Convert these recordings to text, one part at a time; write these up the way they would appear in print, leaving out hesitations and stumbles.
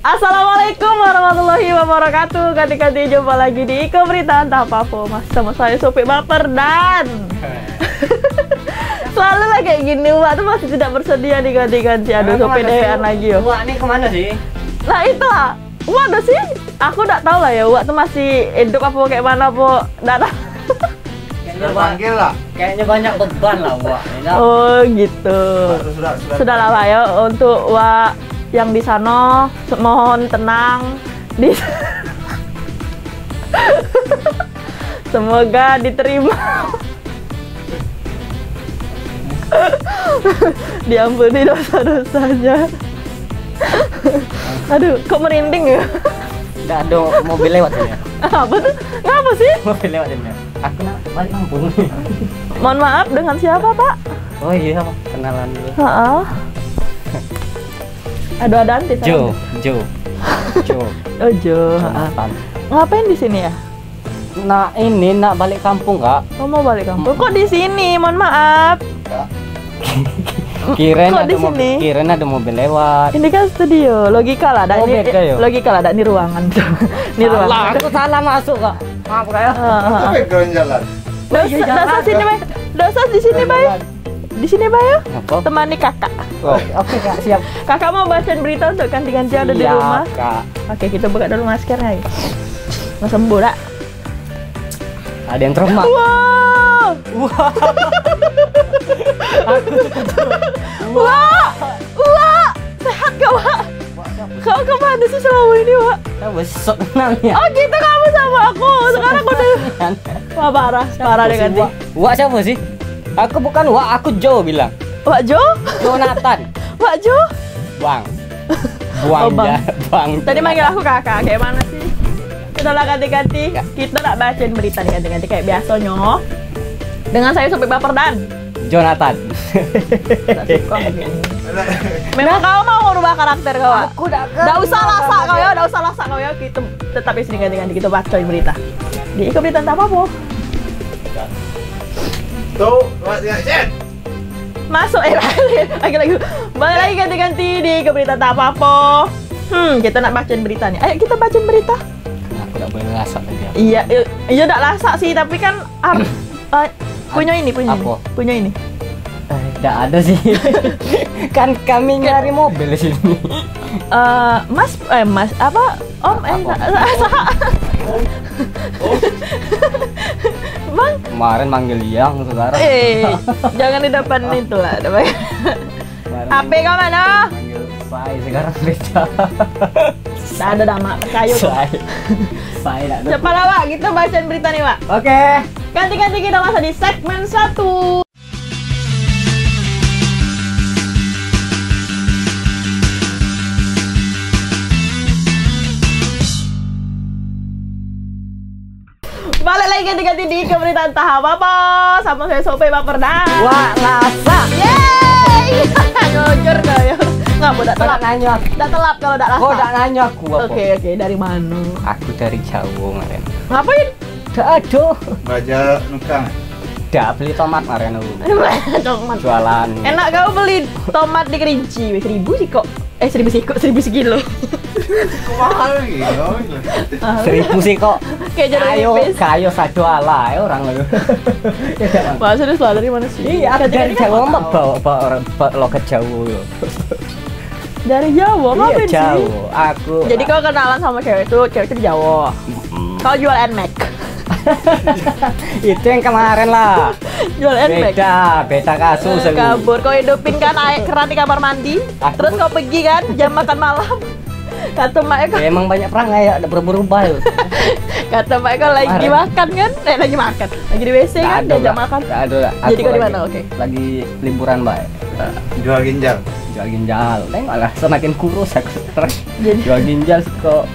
Assalamualaikum warahmatullahi wabarakatuh. Ganti-ganti jumpa lagi di Iko Berita Entah Apa-Apa. Mas sama saya Sopi Baper dan selalu lah kayak gini. Wak tuh masih tidak bersedia diganti-ganti. Aduh, Sopi dewean lagi yo. Wak ini kemana sih? Nah itulah. Wak ada sih. Aku nggak tahu lah ya. Wak tuh masih hidup apa kayak mana po. Nggak tahu. Panggil lah. Kayaknya banyak beban lah Wak. Oh gitu. Sudah lah Wak ya. Untuk Wak yang di sana mohon tenang di semoga diterima. Diampuni dosa-dosanya. Aduh, kok merinding ya? Nggak ada mobil lewat ini. Apa tuh? Ngapa sih? Mobil lewat ini. Aku nak balik kampung. Mohon maaf, dengan siapa Pak? Oh iya, kenalan dulu. Aduh, ada anti Jo. Oh Jo. Ngapain di sini ya? Nah ini nak balik kampung kak. Oh mau balik kampung? Kok di sini? Mohon maaf. Kirain kok ada di sini? Kirain ada mobil lewat. Ini kan studio, logika lah. Oh, beda, logika lah, ada ini ruangan. Ini ruangan. Salah, aku salah masuk kak. Maaf kak ya. Background jalan. Dosa sini bay. Dosa di sini bay. Di sini bay ya. Apa? Temani kakak. Oh, oke kak, siap. Kakak mau bacain berita untuk ganti-ganti ada di rumah. Kak. Oke, kita buka dulu maskernya. Mau sembuh dak? Ada yang trauma. Wow. Wah, wah, sehat gak Wak? Kau kemana sih selama ini Wak? Kita besok kenalnya. Oh gitu kamu sama aku. Sekarang aku udah. Wah parah deh ganti. Wak siapa sih? Aku bukan Wak, aku Jo bilang. Wak Jo? Jonathan. Wak Jo? Bang. Oh, Bang. Bang. Tadi manggil aku kakak, kayak mana sih? Sudahlah ganti-ganti. Ya. Kita tak bacain berita nih ganti-ganti kayak biasanya. Dengan saya Sopi Baper dan Jonathan. memang kau mau merubah karakter kau? Aku Nggak usah lasak kau ya, nggak usah lasak kau ya. Kita tetap di sini ganti-ganti kita bacain berita. Di Iko Berita Entah Apa-Apa. Tuh, chat. Masuk lagi. Balik lagi ganti-ganti di Iko Berita Entah Apa-Apa. Kita nak bacain berita nih. Ayo kita bacain berita. Aku nggak boleh lasak tadi. Iya nggak lasak sih, tapi kan punya ini. Nggak ada sih. Kan kami nyari mobil di sini. Mas apa? Om Bang. Kemarin manggil yang sekarang. Jangan di depan itu lah. HP kau mana? Manggil saya sekarang beda. Tidak ada nama kayu. Saya tidak. Cepatlah Wak, kita bacain berita nih Wak. Oke. Ganti-ganti kita masuk di segmen 1. Balik lagi ganti-ganti di Iko Berita Entah Apa-Apa. Sama saya Sopi Baper dan Wak lasak. yeay. Jujur kau ya. Nggak mau Tidak nanya. Udah telat kalau udah lasak. Kok tidak nanya aku apa? Oke, dari mana? Aku dari Jawa kemarin. Ngapain? Aduh. Baca nukang. Udah beli tomat kemarin aku. Tomat. Jualan. Enak kau beli tomat di Kerinci, 1.000 sih kok. 1.000 sih kok, 1.000 sekilo. Kok mahal gitu? 1.000 sih kok. Kayak jeruk nipis. Kayo sado ala ya orang lu. Wah, sudah selalu dari mana sih? Iya, dari Jawa mah bawa loket Jawa yo. Dari Jawa, Iya, ngapain sih? Jawa. Aku. Jadi kau kenalan sama cewek itu di Jawa. Kau jual NMAX. Itu yang kemarin lah. Jual NMAX. Beda kasus. Kabur, kau hidupin kan air keran di kamar mandi. Terus kau pergi kan jam makan malam. Kata Mak Eko. Emang banyak perangai ya, ada berubah yuk. Kata Mak Eko lagi makan kan? Lagi makan. Lagi di WC kan, diajak makan. Gak ada. Jadi kau di mana? Oke. Lagi liburan, Mbak. Jual ginjal. Jual ginjal. Tengoklah semakin kurus aku sekarang. Jual ginjal kok.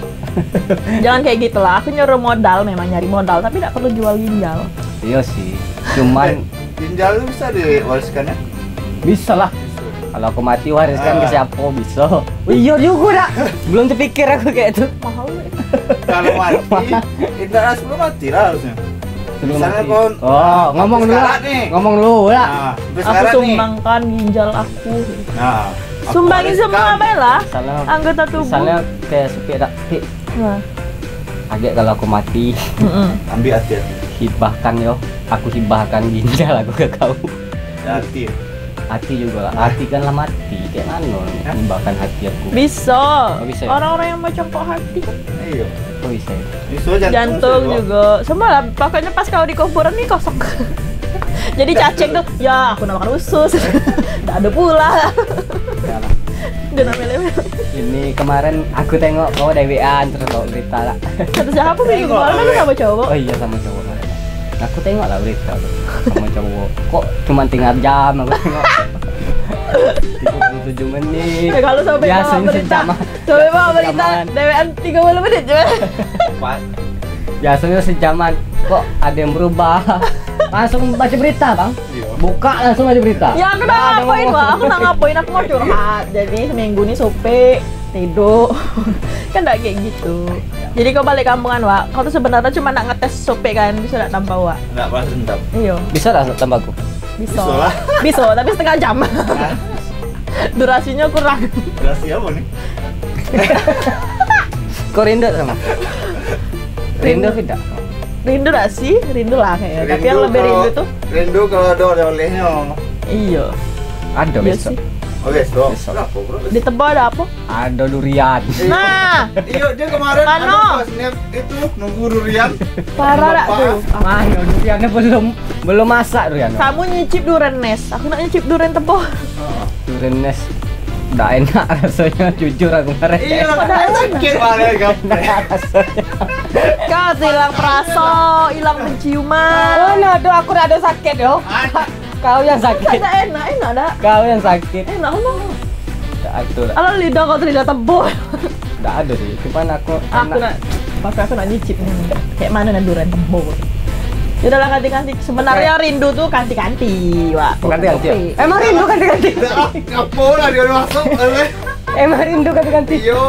Jangan kayak gitu lah. Aku nyuruh modal, memang nyari modal, tapi tidak perlu jual ginjal. Iya sih. Cuman Ginjal itu bisa diwariskan ya? bisa lah. Kalau aku mati wariskan ke siapa bisa. Iya juga dah. Belum terpikir aku kayak itu. Mahal. Kalau mati, interest belum mati lah harusnya. Sebelum Misalnya mati. kon- Oh, ngomong dulu. sekarang nih. Ngomong dulu ya. Nah, Aku sekarang nih. sumbangkan ginjal aku. Nah, Sumbangin semua lah Misalnya, anggota tubuh. misalnya kayak sepi ada, Nah. agak kalau aku mati, Ambil hati-hati. hibahkan yo, aku hibahkan ginjal aku ke kau. Hati. Hati juga lah, hati kan lah mati, kayak mana hibahkan hati aku. Bisa. Oh, bisa ya? Orang-orang yang mau congkok hati kan. Iya. Oh bisa ya? Bisa Jantung juga. Semua lah. Pokoknya pas kau di kuburan nih kosong. Jadi cacing tuh, ya aku nak makan usus. Nggak ada pula. Ya lah. Dia nak mele-mele. Ini kemarin aku tengok kau DWA terus kau berita lah. Kata siapa minggu kemarin kan sama cowok. Oh iya sama cowok kemarin. Aku tengok lah berita tuh sama cowok. Kok cuma tinggal jam aku tengok. 37 menit. Ya kalau sampai bawa Biasanya berita, sejaman. sampai bawa berita, Sejaman. DWN 30 menit coba. Pas. Biasanya sejaman. Kok ada yang berubah? Langsung baca berita bang. Iya. Buka langsung baca berita. Ya aku nak ngapain Wak? Aku nak ngapain? Aku mau curhat. Jadi seminggu nih sope tidur. Kan enggak kayak gitu. Jadi kau balik kampungan Wak. Kau tuh sebenarnya cuma nak ngetes sope kan, bisa nak tanpa Wak. Enggak balas dendam. Iya, Bisa lah tambahku. bisa. Bisa lah. Bisa, tapi setengah jam. Durasinya kurang. Berarti apa nih? Kau rindu sama? Rindu tidak? Rindu gak sih? Rindu lah kayaknya. Tapi yang lebih rindu tuh Rindu kalau ada oleh-olehnya. iya. Ada Iya besok. sih. Oke, stop. Besok. Berapa, bro? Di Tebo ada apa? Ada durian. Nah, Iya, dia kemarin Mano? ada pas snap itu nunggu durian. parah dak Bapak. tuh. Mana duriannya belum masak durian. Kamu nyicip durian nes, aku nak nyicip durian Tebo. Durian nes. Nggak enak rasanya jujur aku kemarin. Iya, Padahal sakit banget kamu. rasanya. Kau hilang perasa, hilang penciuman. Oh, nado aku nggak ada sakit yo. Kau yang sakit. Ada enak dak. Kau yang sakit. Enak loh. Nggak ada. lah. Kalau lidah kau tuh lidah Tebo. Nggak ada sih. Cuman aku Aku nak, pasti aku nak nyicip nih. Kayak mana nih durian Tebo? Ya udah lah ganti-ganti. Sebenarnya rindu tuh ganti-ganti, Wak. ganti-ganti. Ya? Emang rindu ganti-ganti. Kapol lah dia masuk. Emang rindu ganti-ganti. Iya.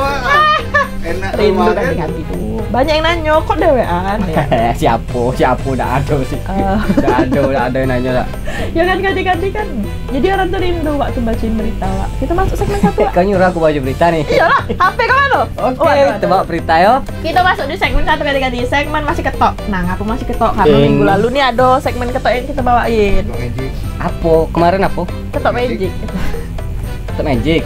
Enak Rindu kemarin. ganti-ganti tuh. Banyak yang nanya kok dewean ya. Siapa udah ada sih. Ah. Udah ada yang nanya lah. Ya kan ganti-ganti kan. Jadi orang tuh rindu waktu bacain berita, Wak. Kita masuk segmen satu, Wak. Kau nyuruh aku baca berita nih. Iyalah, HP kau mana? Oke, kita bawa berita yo. Kita masuk di segmen satu ganti-ganti. Segmen masih ketok. Nah, ngapa masih ketok? Karena minggu lalu nih ada segmen ketok yang kita bawain. Apa? Kemarin apa? Ketok magic. Itu magic.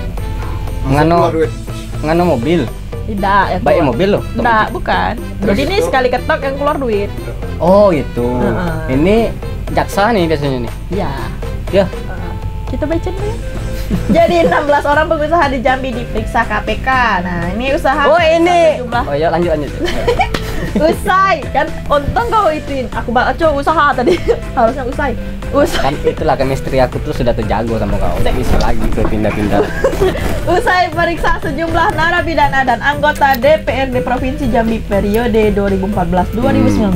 Ngano mobil. Tidak, ya. Baik mobil loh. Tidak, bukan. Jadi ini sekali ketok yang keluar duit. Oh itu. Heeh. Ini jaksa nih biasanya nih. Ya. Ya. Kita baca dulu ya. Jadi 16 orang pengusaha di Jambi diperiksa KPK. Nah, ini usaha. Oh ini. Sejumlah Oh ya lanjut. usai kan untung kau ituin aku baca usaha tadi harusnya usai Kan itulah chemistry aku tuh sudah terjago sama kau. Nggak bisa lagi tuh pindah-pindah. usai periksa sejumlah narapidana dan anggota DPRD Provinsi Jambi periode 2014-2019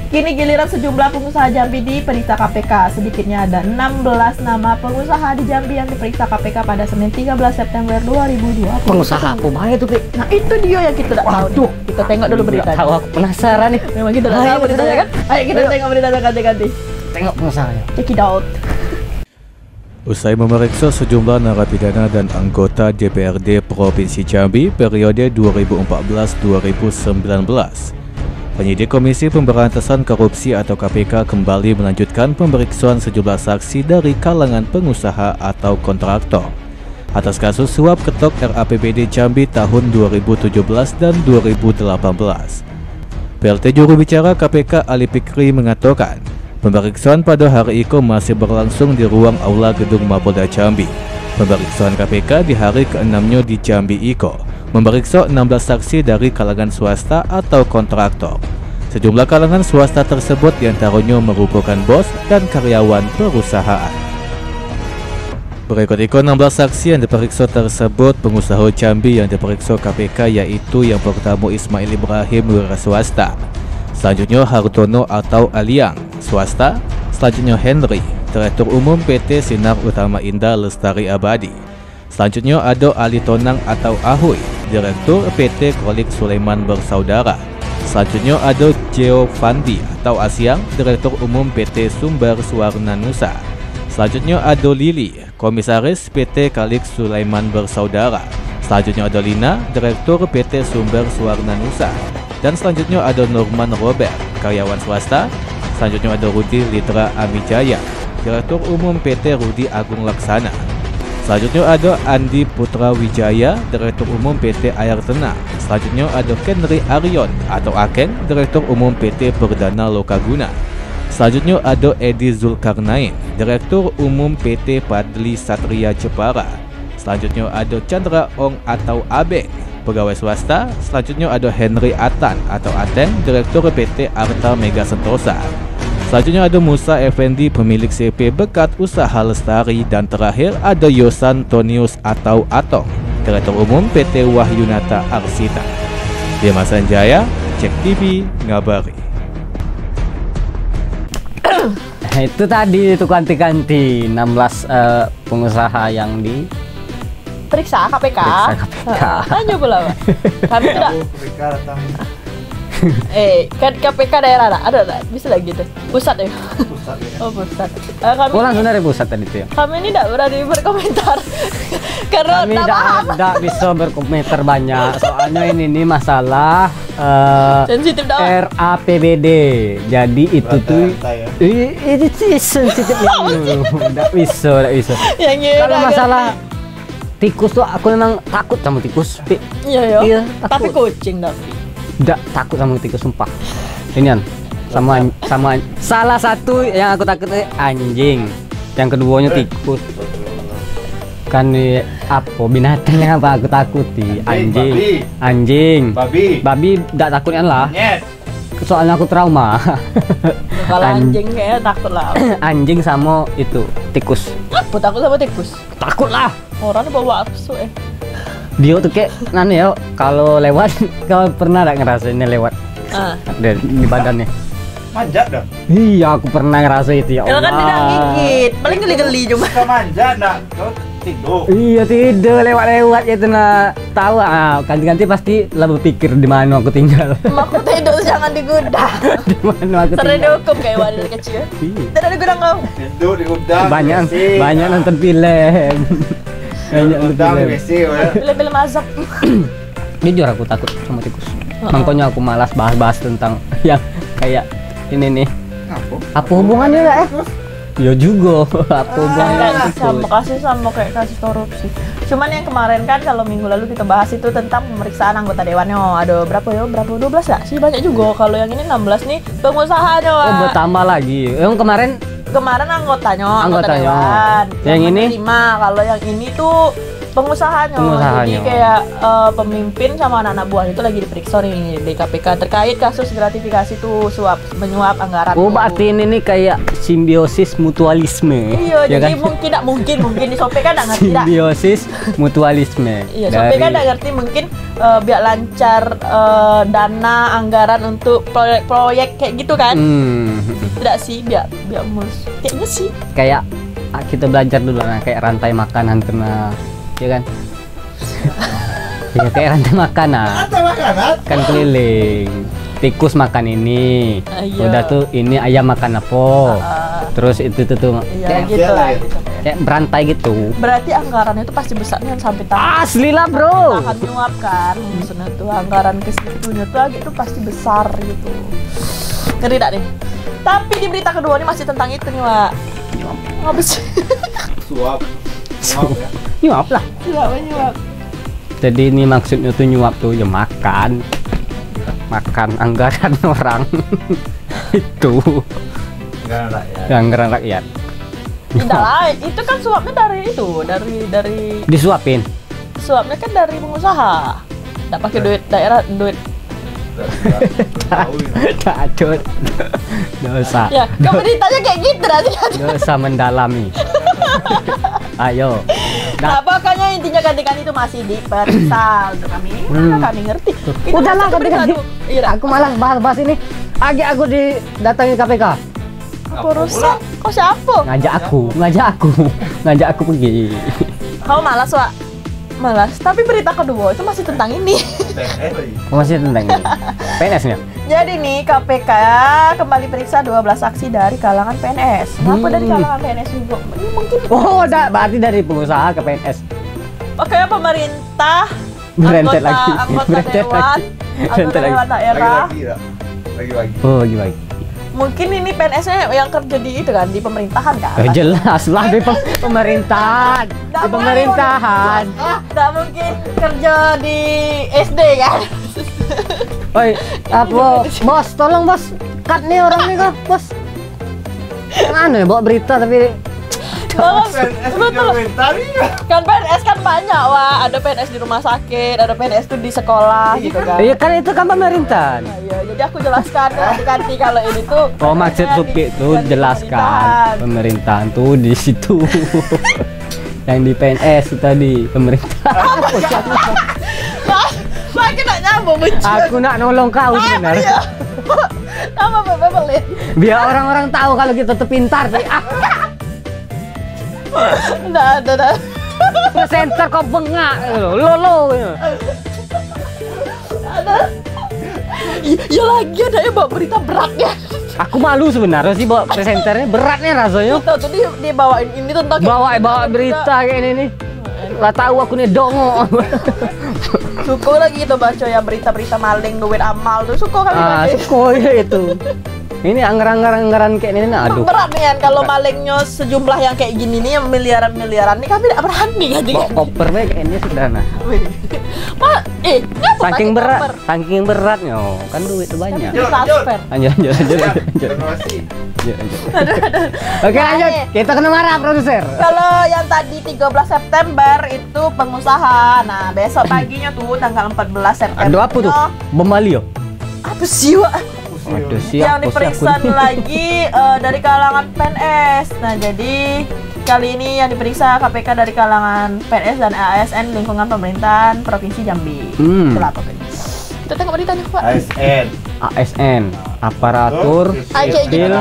kini giliran sejumlah pengusaha Jambi diperiksa KPK. Sedikitnya ada 16 nama pengusaha di Jambi yang diperiksa KPK pada Senin 13 September 2020. Pengusaha apa bahaya tuh, Pi? Nah itu dia yang kita tidak tahu nih. Waduh. Kita tengok dulu beritanya. Tahu aku penasaran nih. Memang kita tidak Ayo, tahu beritanya kan? Ayo kita Ayo. tengok beritanya ganti-ganti. Tengok pengusahanya. Check it out. Usai memeriksa sejumlah narapidana dan anggota DPRD Provinsi Jambi periode 2014-2019, penyidik Komisi Pemberantasan Korupsi atau KPK kembali melanjutkan pemeriksaan sejumlah saksi dari kalangan pengusaha atau kontraktor atas kasus suap ketok RAPBD Jambi tahun 2017 dan 2018. PLT juru bicara KPK Ali Fikri mengatakan, pemeriksaan pada hari itu masih berlangsung di ruang aula gedung Mapolda Jambi. Pemeriksaan KPK di hari ke-6-nya di Jambi Iko memeriksa 16 saksi dari kalangan swasta atau kontraktor. Sejumlah kalangan swasta tersebut diantaranya merupakan bos dan karyawan perusahaan. Berikut itu 16 saksi yang diperiksa tersebut pengusaha Jambi yang diperiksa KPK yaitu yang pertama Ismail Ibrahim wira swasta, selanjutnya Hartono atau Aliang swasta, selanjutnya Henry Direktur Umum PT Sinar Utama Indah Lestari Abadi, selanjutnya ada Ali Tonang atau Ahoy Direktur PT Kolik Sulaiman Bersaudara, selanjutnya ada Geo Fandi atau Asyang Direktur Umum PT Sumber Suwarna Nusa, Selanjutnya ada Lili, Komisaris PT Kalik Sulaiman Bersaudara. Selanjutnya ada Lina, Direktur PT Sumber Suwarna Nusa. Dan selanjutnya ada Norman Robert, karyawan swasta. Selanjutnya ada Rudi Litra Amijaya, Direktur Umum PT Rudi Agung Laksana. Selanjutnya ada Andi Putra Wijaya, Direktur Umum PT Air Tenang. Selanjutnya ada Kenry Aryon atau Akeng, Direktur Umum PT Perdana Lokaguna. Selanjutnya ada Edi Zulkarnain, Direktur Umum PT Padli Satria Jepara. Selanjutnya ada Chandra Ong atau Abeng, pegawai swasta. Selanjutnya ada Henry Atan atau Ateng, Direktur PT Arta Mega Sentosa. Selanjutnya ada Musa Effendi, pemilik CP Bekat Usaha Lestari. Dan terakhir ada Yosan Tonius atau Atong, Direktur Umum PT Wahyunata Arsita. Dimas Sanjaya, Cek TV, ngabari. Itu tadi itu ganti-ganti 16 pengusaha yang di Periksa KPK. KPK. Tanya pula, Pak. Kami tidak. KPK datang Kan KPK daerah ada bisa lagi tuh. Pusat ya. pusat ya. Oh pusat. Kami Oh, langsung dari pusat tadi tuh ya. kami ini tidak berani berkomentar karena Kami tidak paham. tidak bisa berkomentar banyak. Soalnya ini nih masalah Sensitif dah. RAPBD. Jadi itu tuh Rantai ya. itu sih sensitif yang tidak bisa. Yang ini Kalau udah masalah tikus tuh aku memang takut sama tikus. Iya, Iya, tapi takut. kucing tapi. Tidak takut sama tikus sumpah. Inian sama salah satu yang aku takut anjing. Yang keduanya tikus. Kan apa binatang yang apa aku takuti? Babi. Anjing. Babi. Babi tidak takutnya lah. Nyet. Soalnya aku trauma. Kalau An- anjing kayaknya takut lah. Anjing sama itu tikus. Aku takut sama tikus. Takut lah. Orang bawa aksu Dia tuh kayak nanti ya kalau lewat kau pernah nggak ngerasainnya lewat Ah. di badannya? Manjat dah. Iya, aku pernah ngerasa itu ya Kalau kan tidak Allah. gigit, paling geli-geli cuma. Suka manjat nak. Kau tidur. Iya tidur lewat-lewat gitu nah tahu ganti-ganti pasti lah berpikir di mana aku tinggal. Aku tidur jangan digudang. Di mana aku Sering tinggal. dihukum kayak wanita kecil. Iya. Tidak ada gudang kau. Tidur di gudang. Banyak WC. banyak nonton film. Banyak nonton Gudang film. WC ya. Film-film azab. Jujur aku takut sama tikus. Makanya aku malas bahas-bahas tentang yang kayak ini nih. Apa hubungannya ya? Ya juga. Apa hubungannya Kayak sama tikus? kasus sama kayak kasus korupsi. Cuman yang kemarin kan kalau minggu lalu kita bahas itu tentang pemeriksaan anggota dewannya. Ada berapa ya? Berapa 12 ya? Sih banyak juga. Kalau yang ini 16 nih pengusahanya. Oh, Wak. bertambah lagi. Yang Kemarin anggota Anggotanya. dewan. Yang ini? 5. Kalau yang ini tuh pengusahanya. Jadi Pengusahanya. kayak pemimpin sama anak-anak buah itu lagi diperiksa nih di KPK terkait kasus gratifikasi tuh suap menyuap anggaran. Oh, tuh. berarti ini nih kayak simbiosis mutualisme. Iya, ya jadi kan? mungkin di Sope kan nggak ngerti dah. Simbiosis mutualisme. Iya, Sope kan nggak ngerti mungkin biar lancar dana anggaran untuk proyek-proyek kayak gitu kan. Tidak sih, biar mulus. Kayaknya sih. Kayak kita belajar dulu nah kayak rantai makanan kena ya kan. Ya kayak rantai makanan Ada makanan. kan keliling. Tikus makan ini. Iya. Udah tuh ini ayam makan apa. Terus itu tuh Iya, kayak, gitu lah. ya. Gitu. kayak berantai gitu. Berarti anggarannya itu pasti besarnya sampai Asli lah, Bro. akan menyuap kan. Maksudnya tuh anggaran ke situnya tuh itu pasti besar gitu. Ngeri tak nih? Tapi di berita kedua ini masih tentang itu nih, Wak. Habis. Suap. Suap ya. Nyuap lah. Nyuap. Jadi ini maksudnya tuh nyuap tuh ya makan anggaran orang. Itu Enggak ada ya. anggaran rakyat. Tidak lah, itu kan suapnya dari itu, dari Disuapin. suapnya kan dari pengusaha. Tidak pakai duit daerah, duit. Tahu ini. Takut. Dosa. Ya, kamu ditanya kayak gitu nanti. Dosa mendalami. Ayo. Nah, pokoknya intinya ganti-ganti itu masih diperiksa untuk kami. Mana kami ngerti. Itu Udahlah masuk ke berita ganti-ganti. tuh. Iya, dah. Aku malas bahas-bahas ini. Aku didatangi KPK. Apa urusan? Kok siapa? Ngajak aku pergi. Kau malas, Wak? Malas. Tapi berita kedua itu masih tentang ini. PNS lagi. Masih tentang ini. PNS-nya. Jadi nih KPK kembali periksa 12 saksi dari kalangan PNS. Kenapa dari kalangan PNS juga? Ini mungkin Oh, berarti dari pengusaha ke PNS. makanya pemerintah, Berentet lagi. anggota Berentet dewan, lagi. anggota Berentet lagi. dewan daerah. Lagi. Oh, gimana? Mungkin ini PNS-nya yang kerja di itu kan, di pemerintahan kan? Jelas lah di pemerintahan. Nggak Di pemerintahan. Nggak mungkin kerja di SD kan? Oi, apa? Bos, tolong bos. Cut nih orang nih kok, bos. Mana ya bawa berita tapi Tolong, PNS betul. komentari ya. Kan PNS kan banyak, wah. Ada PNS di rumah sakit, ada PNS tuh di sekolah gitu kan. iya kan itu kan pemerintahan. Nah, iya, jadi aku jelaskan ganti kalau ini tuh. Oh, maksud Supi tuh bukan di jelaskan pemerintahan tuh di situ. Yang di PNS itu tadi pemerintah. Lagi nak nyambung benci. Aku nak nolong kau sebenarnya. Nama bebelit. Biar orang-orang tahu kalau kita tuh pintar sih. Ah, Nggak ada. presenter kok bengak lo. Ya lagi ada ya bawa berita beratnya. Aku malu sebenarnya sih bawa presenternya beratnya rasanya. Tahu tuh dia bawain ini tentang Bawa berita kayak ini nih. Lah tahu aku nih dongo. Suko lagi itu baca ya berita-berita maling duit amal tuh suko kali baca. Suko ya itu. Ini anggaran kayak ini aduh. Berat nih kan kalau malingnya sejumlah yang kayak gini nih yang miliaran-miliaran nih kami tidak berani kan Bawa koper kayak ini sederhana. Pak, ngapa Saking pakai berat, koper? saking beratnya. Kan duit tuh banyak. Kan transfer. Lanjut. Terima kasih. Oke lanjut, kita kena marah produser. Kalau yang tadi 13 September itu pengusaha. Nah, besok paginya tuh tanggal 14 September. Aduh apa tuh? Bom Bali yo? Apa sih, Wak? Aduh Yang diperiksa lagi dari kalangan PNS. Nah, jadi kali ini yang diperiksa KPK dari kalangan PNS dan ASN lingkungan pemerintahan Provinsi Jambi. Itulah pokoknya. Kita tengok beritanya, Pak. ASN, aparatur sipil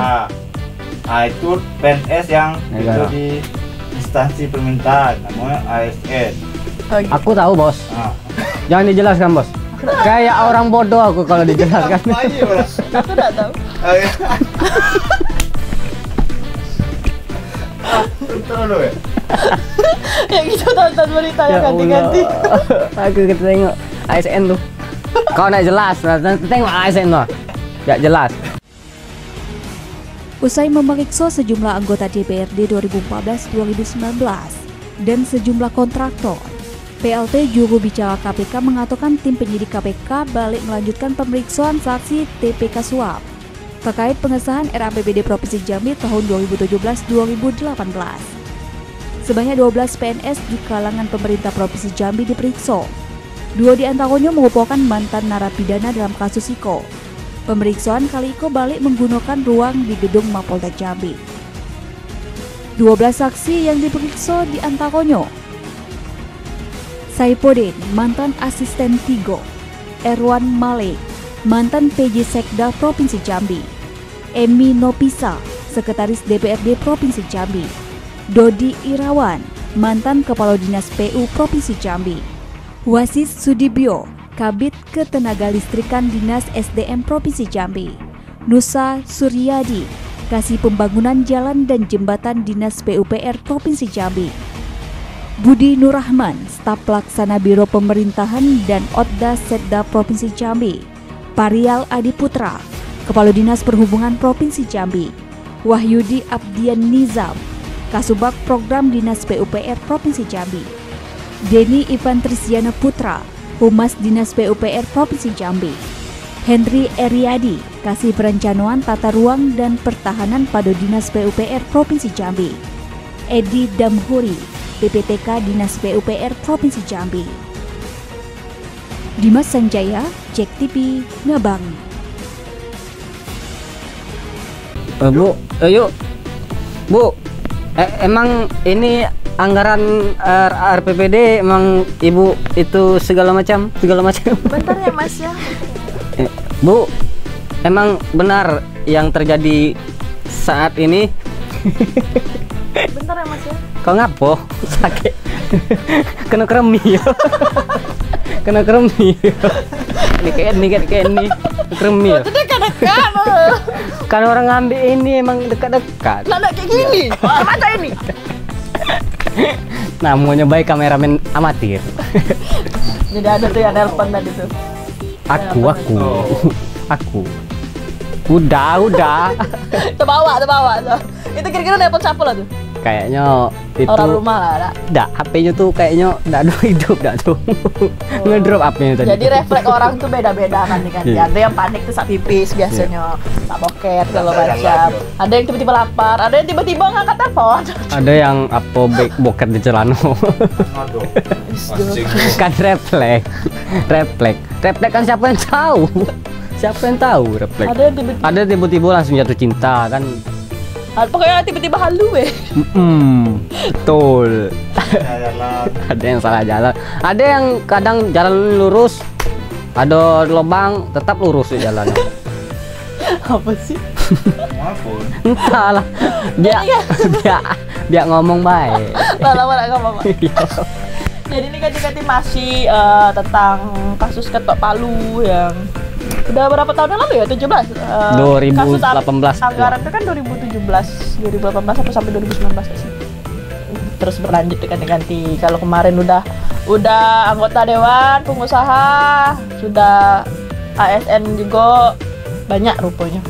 Itu PNS yang itu negara. di instansi pemerintahan namanya ASN. Oh, gitu. Aku tahu bos. Nah, Jangan dijelaskan bos. Kayak orang bodoh aku kalau dijelaskan. apa aja, Bro? Aku tidak tahu. Bentar dulu ya. Ya gitu tonton berita yang ganti-ganti. Aku kita tengok ASN tuh. Kau nak jelas, nanti tengok ASN tuh. Gak jelas. Usai memeriksa sejumlah anggota DPRD 2014-2019 dan sejumlah kontraktor, PLT juru bicara KPK mengatakan tim penyidik KPK balik melanjutkan pemeriksaan saksi TPK suap terkait pengesahan RAPBD Provinsi Jambi tahun 2017-2018. Sebanyak 12 PNS di kalangan pemerintah Provinsi Jambi diperiksa. 2 di antaranya merupakan mantan narapidana dalam kasus IKO. Pemeriksaan kali IKO balik menggunakan ruang di gedung Mapolda Jambi. 12 saksi yang diperiksa di antaranya Saipodin, mantan asisten Tigo; Erwan Malik, mantan PJ Sekda Provinsi Jambi; Emi Nopisa, sekretaris DPRD Provinsi Jambi; Dodi Irawan, mantan Kepala Dinas PU Provinsi Jambi; Wasis Sudibyo, Kabid Ketenagalistrikan Dinas SDM Provinsi Jambi; Nusa Suryadi, Kasih Pembangunan Jalan dan Jembatan Dinas PUPR Provinsi Jambi; Budi Nurrahman, staf pelaksana Biro Pemerintahan dan Otda Setda Provinsi Jambi; Parial Adiputra, Kepala Dinas Perhubungan Provinsi Jambi; Wahyudi Abdian Nizam, Kasubag Program Dinas PUPR Provinsi Jambi; Deni Ivan Trisyana Putra, Humas Dinas PUPR Provinsi Jambi; Henry Eriadi, Kasih Perencanaan Tata Ruang dan Pertahanan pada Dinas PUPR Provinsi Jambi; Edi Damhuri, PPTK Dinas PUPR Provinsi Jambi. Dimas Sanjaya, Cek TV, Ngabang. Bu, yuk. Bu, emang ini anggaran RPPD emang ibu itu segala macam? Bentar ya Mas ya. Bu, emang benar yang terjadi saat ini? Bentar ya Mas ya. Kau ngapo? Sakit. Kena kremi. Kena kremi. Ini kayak ini. Kremi. Itu dekat-dekat. Kan orang ngambil ini emang dekat-dekat. Lah kayak gini. Macam ini. Namanya baik kameramen amatir. Jadi ada tuh yang nelpon tadi tuh. Aku. Udah. Terbawa. Itu kira-kira nelpon siapa lah tuh? Kayaknya itu Orang rumah lah, ada. Dak, HP-nya tuh kayaknya nggak ada hidup dah tuh. Ngedrop HP-nya tadi. Jadi refleks orang tuh beda-beda kan nih kan. Ada yang panik tuh saat pipis biasanya, tak boker kalau macam. Ada yang tiba-tiba lapar, ada yang tiba-tiba ngangkat telepon. Ada yang apa boker di celana. Aduh. Kan refleks kan siapa yang tahu refleks. Ada tiba-tiba langsung jatuh cinta kan. Pokoknya tiba-tiba halu Betul. Ada yang salah jalan, ada yang kadang jalan lurus, ada lubang tetap lurus di jalan. Apa sih? Maafun. Entahlah, dia ngomong baik. Lama nak ngomong. Jadi ini ganti-ganti masih tentang kasus ketok Palu yang udah berapa tahun yang lalu ya? 17? 2018. Anggaran itu kan 2018 sampai 2019 sih. Terus berlanjut ganti-ganti. Kalau kemarin udah anggota dewan, pengusaha, sudah ASN juga banyak rupanya.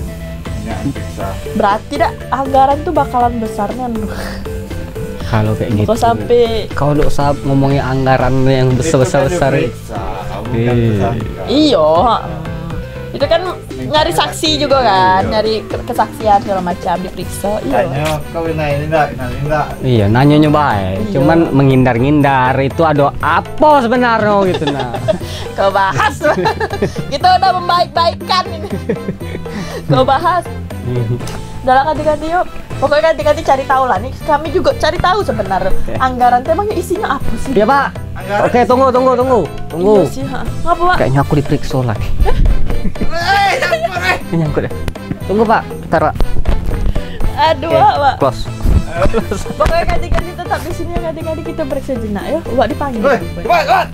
Berarti anggaran tuh bakalan besarnya. Kalau kayak gitu. Kok sampai kalau ngomongin anggaran yang besar. Iya. Itu kan nyari saksi juga kan, nyari kesaksian segala macam diperiksa. Tanya kau ini enggak. Iya, nanyanya baik. Cuman menghindar-ngindar itu ada apa sebenarnya gitu nah. Kau bahas. Kita udah membaik-baikkan ini. Kau bahas. Udah lah ganti-ganti yuk. Pokoknya ganti-ganti cari tahu lah nih. Kami juga cari tahu sebenarnya anggaran itu emangnya isinya apa sih? Iya, Pak. Oke, tunggu. Iya sih, ngapa, Pak? Kayaknya aku diperiksa lagi. Nyangkut ya. Tunggu, Pak. Bentar, Pak. Aduh, Oke, Pak. close. Pokoknya ganti-ganti tetap di sini, ganti-ganti kita break sejenak ya. Wak dipanggil. Cepat.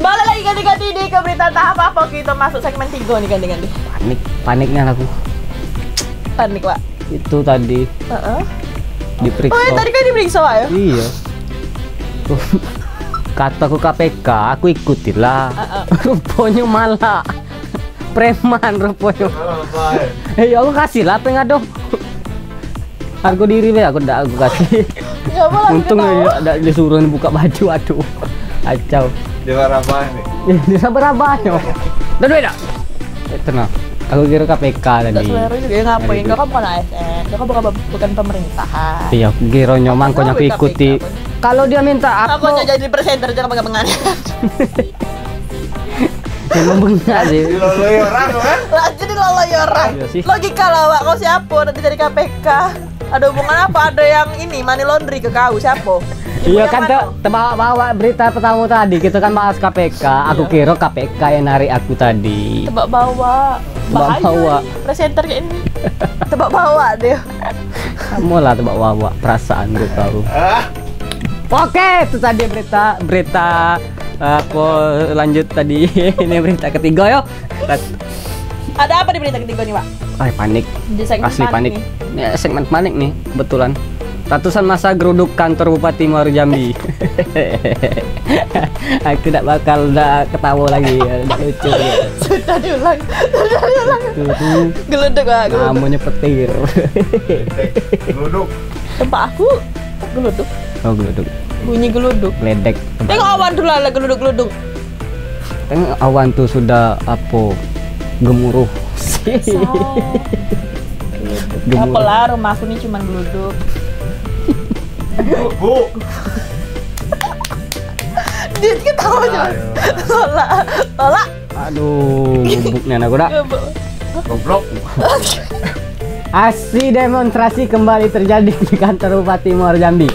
Balik lagi ganti-ganti di ke berita tahap apa kita masuk segmen 3 nih ganti-ganti. Paniknya aku. Panik, Pak. Itu tadi diperiksa. Oh, ya, tadi kan diperiksa, Pak ya? Iya. Tuh, kataku KPK, aku ikutin lah. Rupanya malah preman rupanya. Aku kasih lah pengado. Harga diri be aku kasih. Ya boleh. Untung ada disuruh buka baju, aduh. Acau. Dia apa nih? Dia berabahnya. Dan beda. Tenang. Aku kira KPK tadi. Enggak selera juga ya ngapain? Kau kan bukan ASN, kau bukan pemerintahan. Iya, kira nyomang kau aku ikuti. Kalau dia minta aku apa? jadi presenter jangan pengen. Memang benar sih. Diloloi orang kan? Lah jadi loloy orang. Iya sih. Logika lah, Pak. Kau siapa nanti dari KPK? Ada hubungan apa? Ada yang ini money laundry ke kau siapa? Iya kan terbawa berita pertama tadi kita kan bahas KPK. Aku kira KPK yang narik aku tadi. Tebak bawa. Bawa. Presenter kayak ini. Tebak bawa dia. Kamu lah tebak bawa perasaan gue tahu. Oke, itu tadi berita aku lanjut tadi. Ini berita ketiga yo. Ada apa di berita ketiga nih, Pak? Panik. Di segmen Asli panik. nih. Ini segmen panik nih, betulan. Ratusan masa geruduk kantor Bupati Muaro Jambi. Aku tidak bakal ketawa lagi, tidak lucu. Sudah diulang. Geluduk, Pak. Namanya petir. Geluduk. Tempat aku geluduk. Oh, geluduk. Bunyi geluduk. Ledek. Tengok awan dulu lah geluduk-geluduk. Tengok awan tuh sudah apa? Gemuruh. Apalah rumah aku nih cuma geluduk. Bu. Dia ketawa aja. Tolak. Aduh, bubuknya aku dah. Goblok. Aksi demonstrasi kembali terjadi di kantor Bupati Muaro Jambi.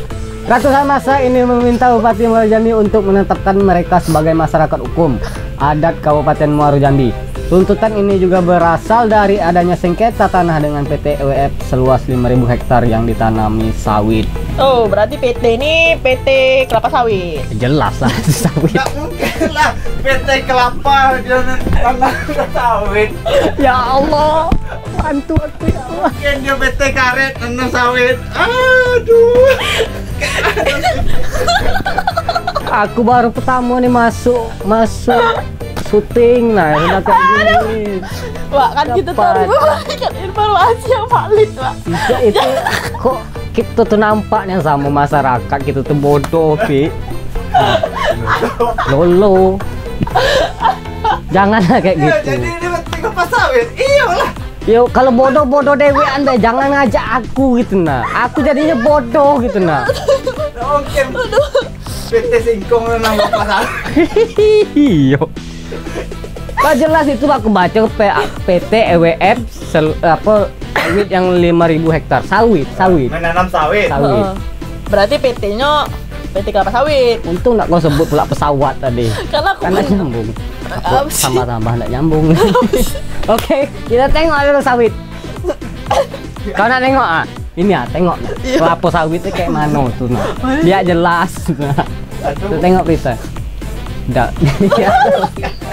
Ratusan massa ini meminta Bupati Muaro Jambi untuk menetapkan mereka sebagai masyarakat hukum adat Kabupaten Muaro Jambi. Tuntutan ini juga berasal dari adanya sengketa tanah dengan PT EWF seluas 5.000 hektar yang ditanami sawit. Oh, berarti PT ini PT kelapa sawit. Jelas lah sawit. Nggak mungkin lah PT kelapa dia tanah sawit. Ya Allah, bantu aku ya Allah. Mungkin dia PT karet tanah sawit. Aduh. Aku baru pertama nih masuk syuting, nah udah kayak gini. Wah, kan kita Dapat. tahu memberikan informasi yang valid, Pak. Tidak itu kok kita tuh nampaknya sama masyarakat kita tuh bodoh, Pi. Lolo. Janganlah kayak Ya, gitu. jadi ini PT kelapa sawit. Iyalah. Yo, kalau bodoh-bodoh dewe Anda jangan ngajak aku gitu nah. Aku jadinya bodoh gitu nah. Mungkin PT singkong nang kelapa sawit. Iyo. Pak jelas itu aku baca PT EWF sawit yang 5.000 hektar sawit. Menanam sawit. Heeh. Berarti PT-nya PT kelapa sawit. Untung nggak kau sebut pula pesawat tadi. Karena aku Karena kan nyambung. Apa sih? Sama-sama nggak nyambung. Oke, kita tengok dulu sawit. Kau nak tengok ah? Ini ah, tengok. Kelapa sawitnya kayak mana tuh nah. Dia jelas. Nah. Kita tengok berita. Tidak,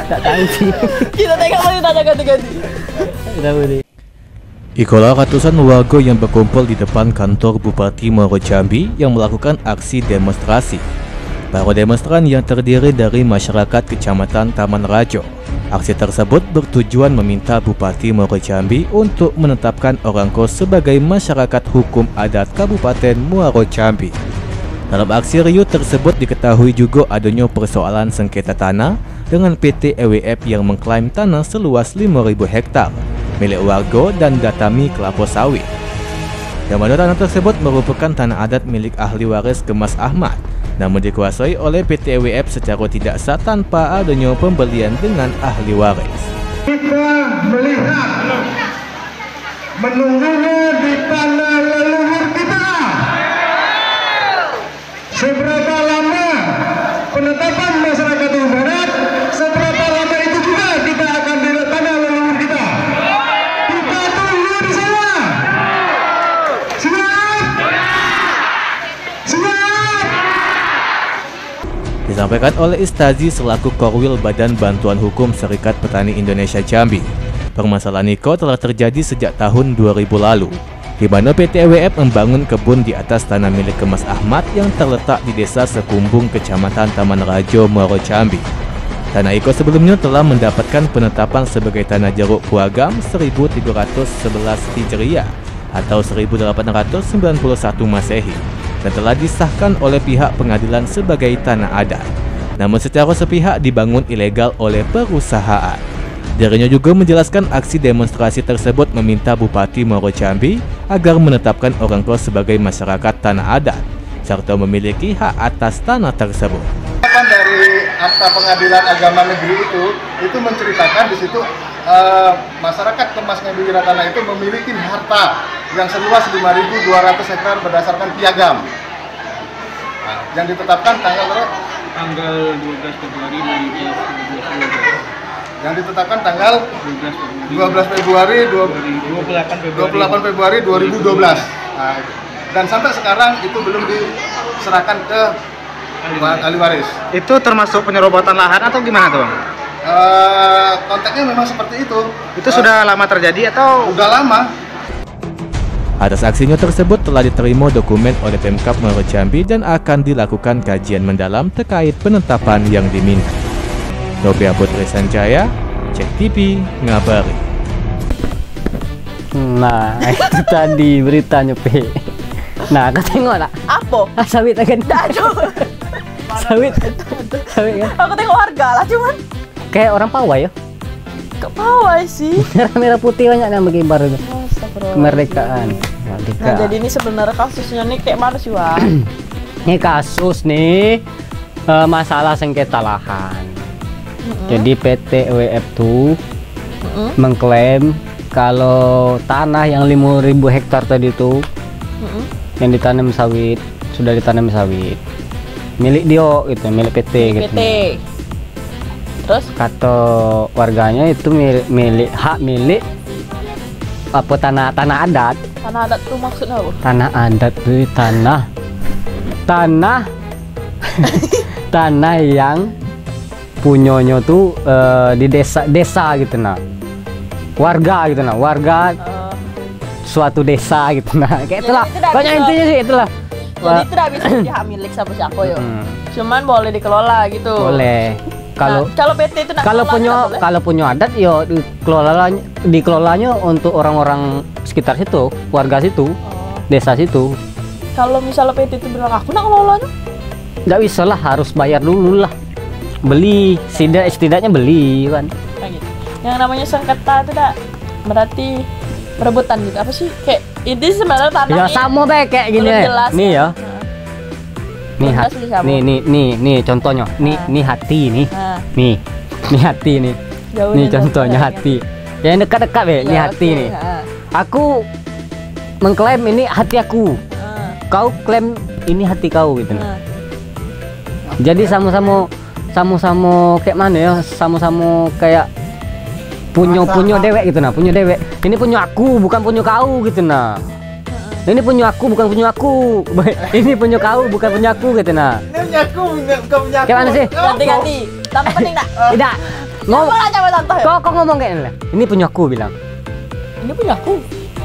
tidak tahu sih. kita tengok mau ditanya ganti-ganti. Tidak boleh. Ikulah ratusan warga yang berkumpul di depan kantor Bupati Muaro Jambi yang melakukan aksi demonstrasi. Para demonstran yang terdiri dari masyarakat Kecamatan Taman Rajo. Aksi tersebut bertujuan meminta Bupati Muaro Jambi untuk menetapkan orang kos sebagai masyarakat hukum adat Kabupaten Muaro Jambi. Dalam aksi riuh tersebut diketahui juga adanya persoalan sengketa tanah dengan PT EWF yang mengklaim tanah seluas 5.000 hektar milik warga dan datami kelapa sawit. Yang mana tanah tersebut merupakan tanah adat milik ahli waris Kemas Ahmad, namun dikuasai oleh PT EWF secara tidak sah tanpa adanya pembelian dengan ahli waris. Kita melihat menunggunya di tanah leluhur kita. Seberapa lama penetapan masyarakat hukum adat, seberapa lama itu juga kita akan di tanah leluhur kita. Kita tunggu di sana. Siap? Siap? Disampaikan oleh Istazi selaku Korwil Badan Bantuan Hukum Serikat Petani Indonesia Jambi. Permasalahan Niko telah terjadi sejak tahun 2000 lalu, di mana PT EWF membangun kebun di atas tanah milik Kemas Ahmad yang terletak di Desa Sekumbung, Kecamatan Taman Rajo, Muaro Jambi. Tanah Iko sebelumnya telah mendapatkan penetapan sebagai tanah jeruk puagam 1311 Hijriah atau 1891 Masehi dan telah disahkan oleh pihak pengadilan sebagai tanah adat. Namun secara sepihak dibangun ilegal oleh perusahaan. Dirinya juga menjelaskan aksi demonstrasi tersebut meminta Bupati Muaro Jambi agar menetapkan orang tua sebagai masyarakat tanah adat serta memiliki hak atas tanah tersebut. Dari Akta Pengadilan Agama Negeri itu menceritakan di situ masyarakat Kemas Ngambil Tanah itu memiliki harta yang seluas 5.200 hektar berdasarkan piagam. Nah, yang ditetapkan tanggal 12 Februari 2022. yang ditetapkan tanggal 12 Februari 28 Februari 2012. Nah, dan sampai sekarang itu belum diserahkan ke ahli waris. Itu termasuk penyerobotan lahan atau gimana tuh, Bang? Konteksnya memang seperti itu. Itu sudah lama terjadi atau Udah lama. Atas aksinya tersebut telah diterima dokumen oleh Pemkab Muaro Jambi dan akan dilakukan kajian mendalam terkait penetapan yang diminta. Nopia Putri Sanjaya, Cek TV, ngabari. Nah, itu tadi beritanya, Pe. Nah, kau tengok tak? Apa? Sawit akan Aduh. sawit kan? Aku tengok harga lah cuman Kayak orang pawai ya. ke bawah sih. Merah putih banyak yang berkibar itu. Astagfirullah. Kemerdekaan. Nah, jadi ini sebenarnya kasusnya nih kayak mana sih, Wak? Ini kasus nih masalah sengketa lahan. Jadi PT EWF tuh mengklaim kalau tanah yang 5.000 hektar tadi tuh yang ditanam sawit sudah ditanami sawit. Milik Dio gitu, milik PT gitu. PT. Terus Kata warganya itu milik apa tanah adat. tanah adat tuh maksudnya apa? Tanah adat itu tanah yang punyanya tuh di desa gitu nah. Warga gitu nah, warga suatu desa gitu nah. Kayak itulah. itu dah Banyak bisa. intinya sih itulah. Jadi itu udah bisa jadi hak milik siapa yo. Cuman boleh dikelola gitu. Boleh. Kalau Kalau PT itu nak kalau kelola punya nggak boleh? kalau punya adat yo dikelolanya untuk orang-orang sekitar situ, warga situ, desa situ. Kalau misalnya PT itu bilang aku nak ngelolanya, Nggak bisa lah, harus bayar dulu lah. Beli, setidaknya beli kan. kayak gitu. Yang namanya sengketa itu dah berarti perebutan gitu. Apa sih? Kayak ini sebenarnya tanah Ya ini sama baik kayak gini. belum jelas, Nih kan? ya. Nih Belum hat, jelas sama. nih contohnya. Nih hati nih. Nah, Nih hati nih. jauh Nih dari contohnya tanah. hati. Yang dekat-dekat be, Ya, nih hati oke. nih. Nah, Aku mengklaim ini hati aku. nah, Kau klaim ini hati kau gitu. nah. Jadi sama-sama kayak mana ya? Sama-sama kayak punya dewek gitu nah, punya dewek. Ini punya aku, bukan punya kau gitu nah. Ini punya aku, bukan punya aku. Ini punya kau, bukan punya aku gitu nah. Ini punya aku, bukan punya aku. Kayak mana sih? Ganti-ganti. Tambah penting nak. Tidak. Ngomong aja coba contoh. Ya? Kok ngomong kayak ini? Ini punya aku bilang. Ini punya aku.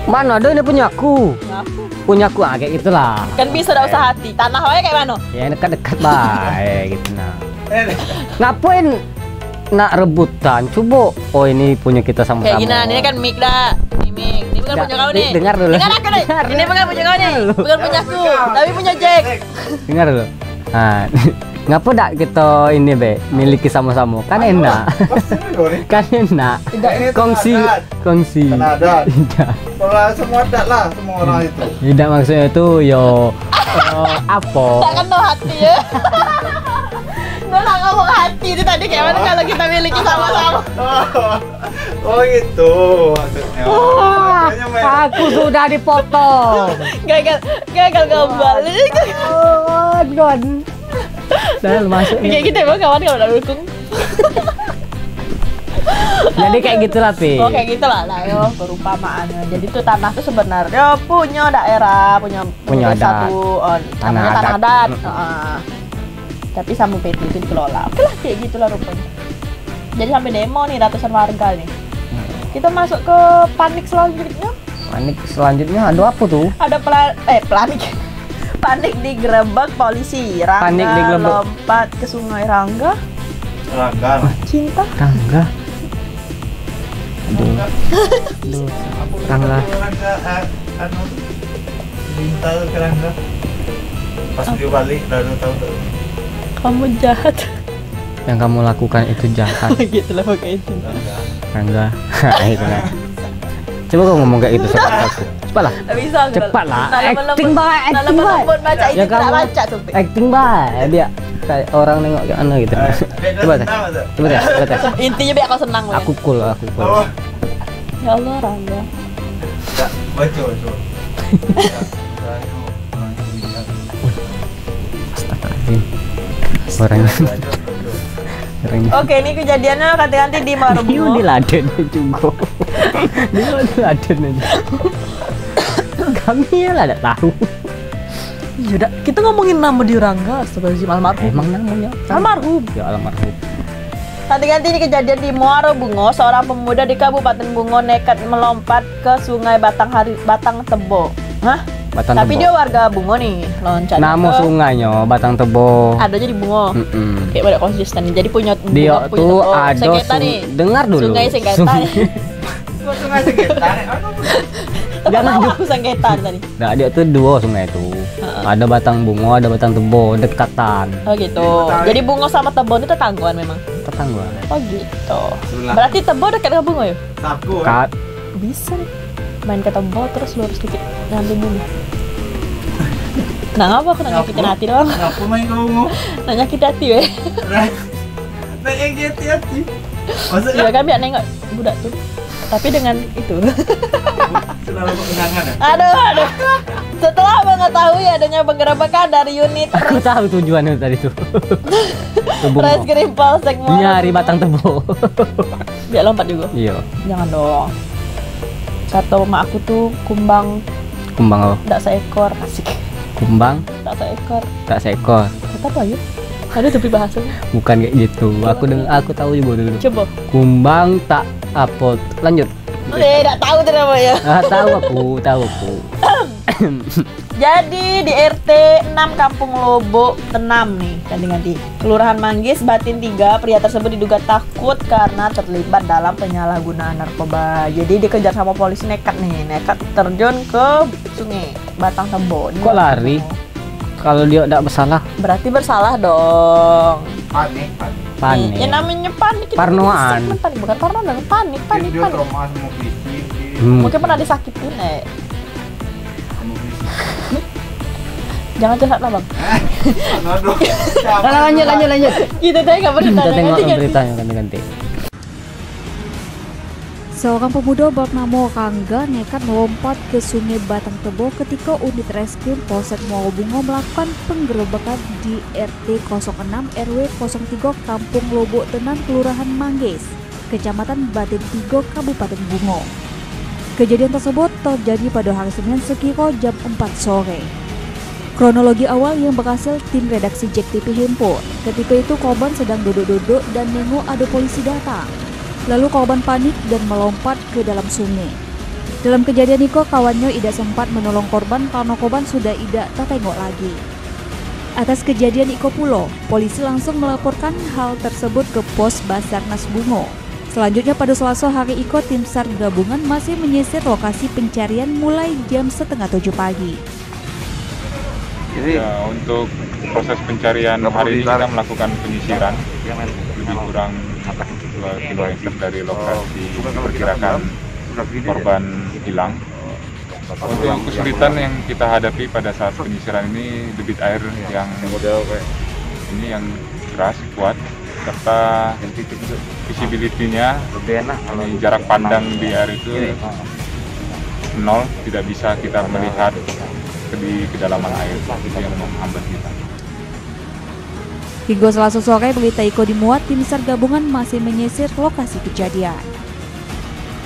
Mana ada ini punya aku. Punya aku. Punya aku kayak gitulah. Kan bisa dah usah hati. Tanah wae kayak mana? Ya dekat-dekat baik gitu nah. Ngapain nak rebutan? Coba. Oh ini punya kita sama-sama. Kayak gini, ini kan mic dah. Ini mic. Ini bukan Ya, punya kau nih. dengar dulu. Dengar aku nih. Dengar. Ini bukan punya kau nih. Dengar dulu. Bukan punya aku, tapi punya Jack. Dengar dulu. Nah, ngapa dak kita ini be miliki sama-sama? Kan enak. Kan enak. Tidak, ini Kongsi, tanah adat. kongsi. Tanah adat. Tidak. Kalau semua adat lah, semua orang itu. Tidak maksudnya itu yo apa? Tak kan tahu hati ya. Gue nak ngomong hati itu tadi kayak mana kalau kita miliki sama-sama. Oh gitu maksudnya. Makanya main- Aku sudah dipotong. Gagal kembali. Oh, God. Dan masuk. Kayak gitu emang kawan kalau udah dukung. Jadi kayak gitulah, Pi. Oh kayak gitu lah yo perumpamaannya. Jadi tuh tanah tuh sebenarnya punya daerah, punya Punya desa adat. tuh, Tanah namanya tanah adat. adat. Tapi sama PT itu dikelola. Oke lah kayak gitulah rupanya. Jadi sampai demo nih ratusan warga nih. Kita masuk ke panik selanjutnya. Panik selanjutnya ada apa tuh? Ada panik. Panik digerebek polisi. Rangga Panik digerebek. lompat ke sungai Rangga. Rangga. Cinta. Rangga. Aduh. Rangga. Anu Bintang ke Rangga. Pas dia balik dah 2 tahun tuh. Kamu jahat. Yang kamu lakukan itu jahat, Gitu lah pokoknya itu. Rangga. Itu kan. Coba kau ngomong kayak gitu sama aku. Cepatlah. Bisa enggak? Cepat lah. Acting baik, acting baik. Baca itu Ya tidak kamu baca tuh. Pi. acting baik dia kayak orang nengok kayak mana gitu. Coba tes. Coba tes. Intinya biar kau senang lah. Aku cool. Oh, Ya Allah Rangga. tak baca. Astagfirullahaladzim. Orangnya. Oke, ini kejadiannya ganti-ganti di Dia Marungo. diladen juga. Dia diladen aja. Kami ya lah tidak tahu. Ya udah, kita ngomongin nama di Rangga, astagfirullahaladzim, almarhum. Emang namanya Almarhum. ya almarhum. Ganti-ganti ini kejadian di Muaro Bungo, seorang pemuda di Kabupaten Bungo nekat melompat ke Sungai Batang Tebo. Hah? Batang Tapi Tebo. dia warga Bungo nih, loncat. Nama sungainya Batang Tebo. Adanya di Bungo. Mm-mm. Kayak pada konsisten. Jadi punya Dia punya tuh Tebo. ada Sengketa nih. dengar dulu. Sungai sengketa. Kok sungai sekitar? Jangan Aku sengketa tadi. Nah, dia tuh 2 sungai tuh. Ada Batang Bungo, ada Batang Tebo, dekatan. Oh gitu. Jadi Bungo sama Tebo itu tetanggaan memang. Tetangga. Oh gitu. Sebelah. Berarti Tebo dekat dengan Bungo ya? Saku. Kat. Bisa nih. Main ke Tebo terus lurus dikit ngambil dulu. Nah apa aku nak nyakitin hati doang? Kenapa main kamu? Nak nyakitin hati weh. Nah yang hati-hati. Maksudnya Iya kan biar nengok budak tuh. Tapi dengan itu. Sudah lama kenangan ya? Aduh. Setelah mengetahui adanya penggerebekan dari unit Aku tahu tujuannya tadi tuh. Reskrim Polsek Muara Nyari batang tebu. Biar lompat juga. Iya. Jangan dong. Kata mama aku tuh kumbang Kumbang apa? tak seekor, asik. Kumbang Tak seekor. tak seekor. Kata apa ya? Ada tapi bahasanya. Bukan kayak gitu. Aku tahu juga dulu. Coba. Kumbang tak apa. Lanjut. Tidak tahu tuh namanya. Tahu aku. Jadi di RT 6 Kampung Lobo Tenam nih, ganti-ganti. Kelurahan Manggis, Batin 3, pria tersebut diduga takut karena terlibat dalam penyalahgunaan narkoba. Jadi dikejar sama polisi nekat terjun ke sungai Batang Tebo. Kok lari? Kalau dia tidak bersalah, Berarti bersalah dong. Panik. panik. Ya namanya panik. itu Parnoan. segmen panik, bukan parnoan, panik. Dia trauma sama polisi. Hmm. Mungkin pernah disakitin, Sama polisi. Jangan curhat lah bang. Aduh. Lanjut. Gitu deh, nggak perlu Kita tanya tengok ganti-ganti. beritanya ganti-ganti. Seorang pemuda bernama Rangga nekat melompat ke Sungai Batang Tebo ketika unit reskrim Polsek Muara Bungo melakukan penggerebekan di RT 06 RW 03 Kampung Lobo Tenang, Kelurahan Manggis, Kecamatan Batin 3, Kabupaten Bungo. Kejadian tersebut terjadi pada hari Senin sekira jam 4 sore. Kronologi awal yang berhasil tim redaksi JEK TV himpun, ketika itu korban sedang duduk-duduk dan nengok ada polisi datang. Lalu korban panik dan melompat ke dalam sungai. Dalam kejadian itu, kawannya tidak sempat menolong korban karena korban sudah tidak tertengok lagi. Atas kejadian itu pula, polisi langsung melaporkan hal tersebut ke Pos Basarnas Bungo. Selanjutnya pada Selasa hari itu, tim SAR gabungan masih menyisir lokasi pencarian mulai jam 6:30 pagi. Ya, untuk proses pencarian hari ini kita melakukan penyisiran lebih kurang 2 km dari lokasi diperkirakan korban hilang. Untuk kesulitan yang kita hadapi pada saat penyisiran ini debit air yang yang keras, kuat, serta visibility-nya, jarak pandang di air itu 0, tidak bisa kita melihat di kedalaman air, itu yang menghambat kita. Hingga Selasa sore berita Iko dimuat, tim SAR gabungan masih menyisir lokasi kejadian.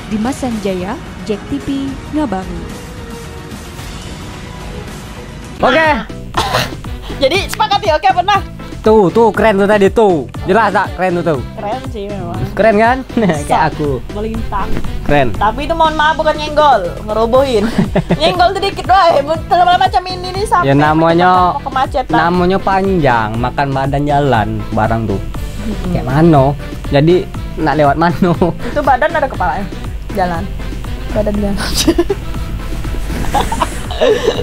Dimas Sanjaya, JEK TV, Ngabaru. Oke. Jadi sepakat ya, oke pernah. Tuh keren tuh tadi tuh. Jelas tak keren tuh. Keren sih memang. Keren kan? Kayak aku. Melintang. Keren. Tapi itu mohon maaf bukan nyenggol, ngerobohin. Nyenggol sedikit doang. Terlalu macam ini nih sampai Ya namanya menyebabkan kemacetan. namanya panjang, makan badan jalan barang tuh. Kayak mano. Jadi nak lewat mano. Itu badan ada kepalanya. Jalan. Badan jalan.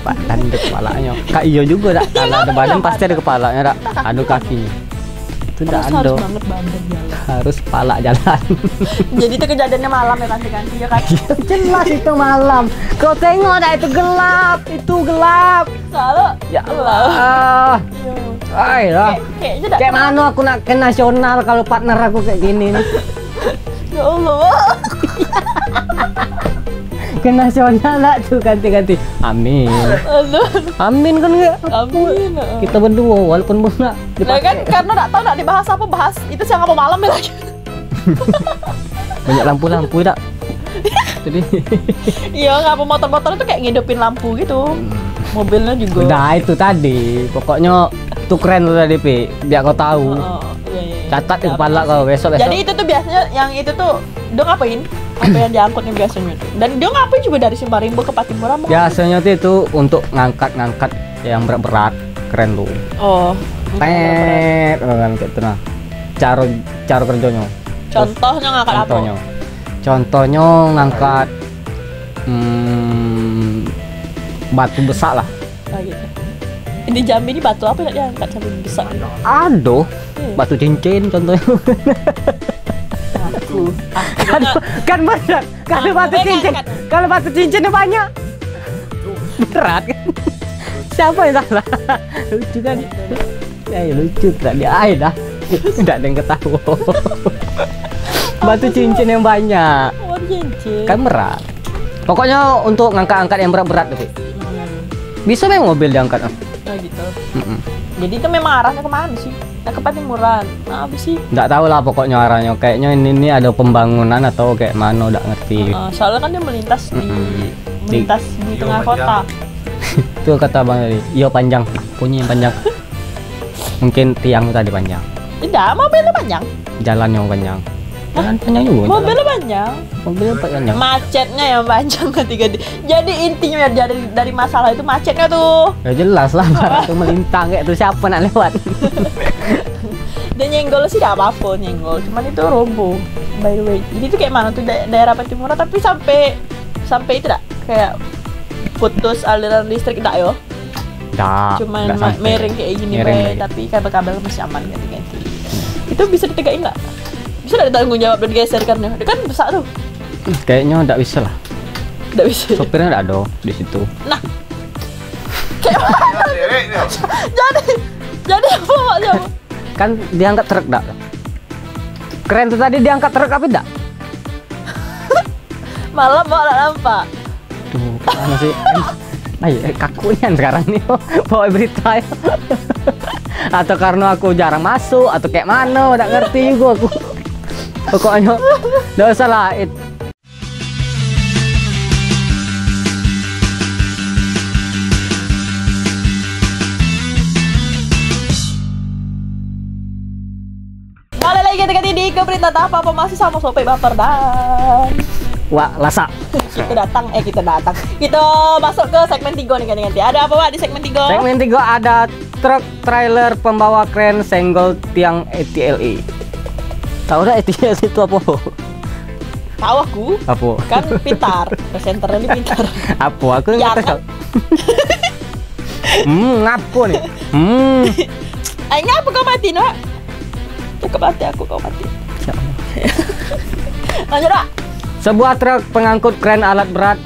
Badan ada kepalanya. Kak iyo juga dak. Kalau ada badan pasti ada kepalanya dak. Ada kakinya. Itu dak ada. Harus banget badan jalan. Harus kepala jalan. Jadi itu kejadiannya malam ya ganti-ganti ya kan? Jelas itu malam. Kau tengok dah itu gelap. Itu gelap. Selalu. Ya Allah. Ayolah. Kayaknya dah. Kayak mana aku nak ke nasional kalau partner aku kayak gini nih. Ya Allah. Ke nasional lah tuh ganti-ganti. Amin. Aduh. Amin kan enggak? Amin. Kita berdua walaupun enggak Nah kan karena nggak tahu nggak dibahas apa bahas itu siang apa malam ya lagi. banyak lampu-lampu dak. Jadi Iya nggak apa motor-motor itu kayak ngidupin lampu gitu. Mobilnya juga. udah itu tadi. Pokoknya tuh keren tuh tadi Pi. Biar kau tahu. Iya. Catat di kepala kau besok-besok. Jadi itu tuh biasanya yang itu tuh dia ngapain? Apa yang diangkut nih biasanya tuh? Dan dia ngapain juga dari Simbarimbo ke Patimura? Biasanya tuh itu untuk ngangkat-ngangkat yang berat-berat. Keren tuh. Oh. Tet kan kayak itu nah. Cara kerjanya. Contohnya ngangkat apa? Contohnya ngangkat batu besar lah. Oh, gitu. Di Jambi ini batu apa yang diangkat sampai besar? Aduh, batu cincin contohnya. kan berat. Kalau batu cincinnya banyak. Berat kan. Siapa yang salah? Lucu kan? Ya lucu tak dia air dah. Tidak ada yang ketawa. Batu cincin yang banyak. Cincin. Kan berat. Pokoknya untuk ngangkat-angkat yang berat-berat tapi. Bisa memang mobil diangkat. Oh gitu. Jadi itu memang arahnya kemana sih? Ke Patimuran. Nah, apa sih? Nggak tahu lah pokoknya arahnya. Kayaknya ini ada pembangunan atau kayak mana, udah ngerti. Soalnya kan dia melintas di tengah kota. Itu kata Bang tadi. Iyo panjang, punya yang panjang. Mungkin tiang tadi panjang. Tidak, mobilnya panjang. Jalan yang panjang. Jalan panjang juga. Mobilnya panjang. Mobilnya panjang. Macetnya yang panjang ketika jadi intinya dari masalah itu macetnya tuh. Ya jelas lah, itu melintang kayak tuh siapa nak lewat. Dan nyenggol sih tidak apa-apa nyenggol, cuman itu roboh. By the way, jadi itu kayak mana tuh daerah Patimuran tapi sampai itu tak kayak putus aliran listrik tak yo? Cuman miring kayak gini bae, tapi kabel-kabel masih aman ganti-ganti. Itu bisa ditegain nggak? Bisa nggak ditanggung jawab dan geser kan? Dia kan besar tuh. Kayaknya nggak bisa lah. Nggak bisa. Sopirnya nggak ada di situ. Nah, kayak mana? Jadi apa maksudnya? Kan diangkat truk dak. Keren tuh tadi diangkat truk apa dak? Malam malah nampak. Tuh, mana sih? Ayo, kakunya sekarang nih bawa berita ya. Atau karena aku jarang masuk atau kayak mana, udah ngerti juga aku. Pokoknya nggak usah lah. Balik lagi ganti-ganti di ke berita apa masih sama Sope Baper dan Wah, lasa. kita datang. Kita masuk ke segmen 3 nih ganti-ganti. Ada apa Pak di segmen 3? Segmen 3 ada truk trailer pembawa kren senggol tiang ETLE. Tahu nggak ETLE itu apa? Tahu aku. Apa? Kan pintar, presenternya ini pintar. Apa? Aku Ya, nggak tahu. Ngapo nih? Ngapa kau mati, Nak? Cakep hati aku kau mati. Lanjut, Pak. Sebuah truk pengangkut kren alat berat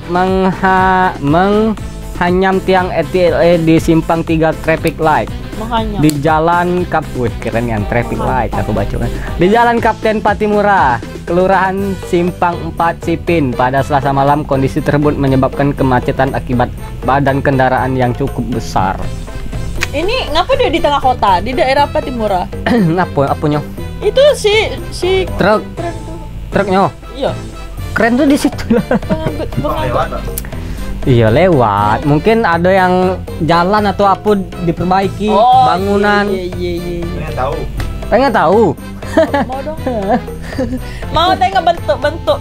menghanyam tiang ETLE di simpang 3 traffic light. Menghanyam. Di jalan keren yang traffic light aku baca kan. Di Jalan Kapten Patimura, Kelurahan Simpang 4 Sipin pada Selasa malam. Kondisi tersebut menyebabkan kemacetan akibat badan kendaraan yang cukup besar. Ini ngapa dia di tengah kota, di daerah Patimura? Apanya? Itu si truknya. Iya. Keren tuh di situ lah. Pengangkut. Iya lewat. Mungkin ada yang jalan atau apa diperbaiki bangunan. Iya. Pengen tahu. Mau dong. Mau tengok bentuk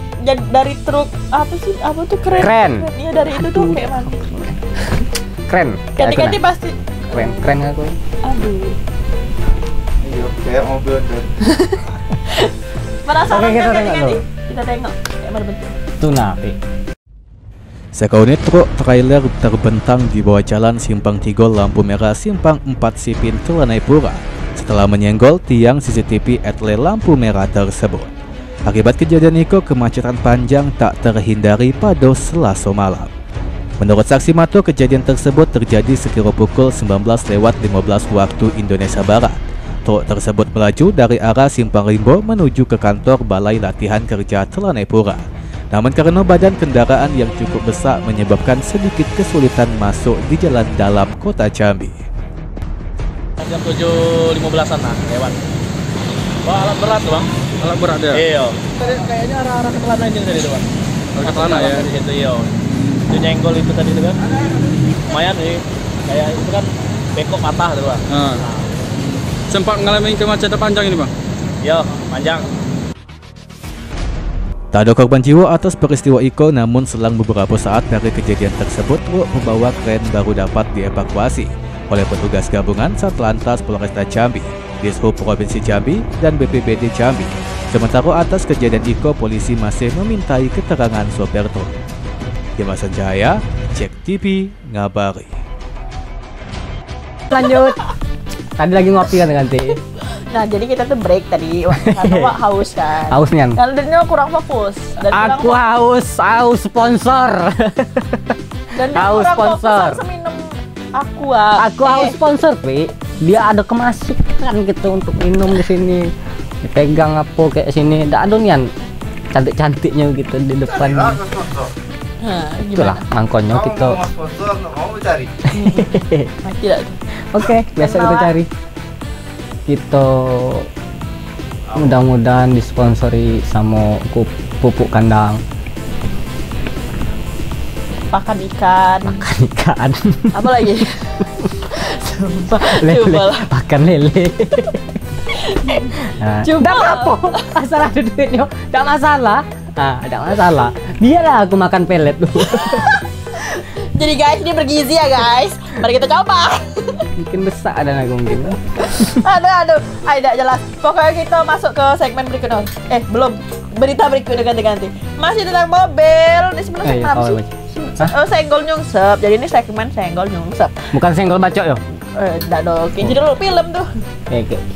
dari truk apa sih? Apa tuh keren? Iya dari itu tuh kayak mana? Keren. Ganti-ganti pasti. Keren aku. Aduh. Iya, kayak mobil kan. Penasaran Oke, kan kita ganti-ganti? Kita tengok kayak mana bentuk. Tuh napi. Seunit truk trailer terbentang di bawah jalan Simpang 3 lampu merah Simpang 4 Sipin Telanai-Pura setelah menyenggol tiang CCTV etle lampu merah tersebut. Akibat kejadian itu, kemacetan panjang tak terhindari pada Selasa malam. Menurut saksi mata, kejadian tersebut terjadi sekira pukul 19:15 waktu Indonesia Barat. Truk tersebut melaju dari arah Simpang Rimbo menuju ke kantor Balai Latihan Kerja Telanai-Pura. Namun karena badan kendaraan yang cukup besar menyebabkan sedikit kesulitan masuk di jalan dalam kota Jambi. Jam 7.15-an lah lewat. Wah, alat berat tuh Bang. Alat berat dia. Iya. Kayaknya arah ke Kelana ini tadi tuh Bang. Ke Kelana ya. Di situ iya. Itu nyenggol itu tadi tuh kan. Lumayan nih. Kayak itu kan bengkok patah tuh Bang. Sempat mengalami kemacetan panjang ini Bang? Iya, panjang. Tak ada korban jiwa atas peristiwa itu, namun selang beberapa saat dari kejadian tersebut, truk pembawa kren baru dapat dievakuasi oleh petugas gabungan Satlantas Polresta Jambi, Dishub Provinsi Jambi, dan BPBD Jambi. Sementara atas kejadian itu, polisi masih memintai keterangan sopir truk. Dimas Sanjaya, Cek TV, ngabari. Lanjut. Tadi lagi ngopi kan ganti. Nah, jadi kita tuh break tadi. Karena Wak haus kan. Haus nih. Kalau dia kurang fokus. Aku haus sponsor. Dan dia haus kurang sponsor. fokus minum aqua. Aku haus sponsor, Pi. Dia ada kemasukan gitu untuk minum di sini. Dipegang apa kayak sini. Enggak ada nian. cantik-cantiknya gitu di depan. Carilah sponsor. Nah, Itulah mangkonnya Kamu kita. mau sponsor, nggak mau cari. Tidak. Oke, biasa kita cari. Kita mudah-mudahan disponsori sama pupuk kandang, Pakan ikan. Apa lagi? Sumpah. lele, Cobalah. pakan lele. Nah, Coba. nggak apa, asal ada duitnya, nggak masalah. Nah, nggak masalah. Biarlah aku makan pelet dulu. Jadi guys, ini bergizi ya guys. Mari kita coba. Bikin besar dan aku mungkin. Aduh, tidak jelas. Pokoknya kita masuk ke segmen berikutnya. Belum. Berita berikutnya ganti-ganti. Masih tentang mobil. Ini sebenarnya segmen apa sih? Senggol nyungsep. Jadi ini segmen senggol nyungsep. Bukan senggol bacok yo. Enggak dong. Kayak judul film tuh.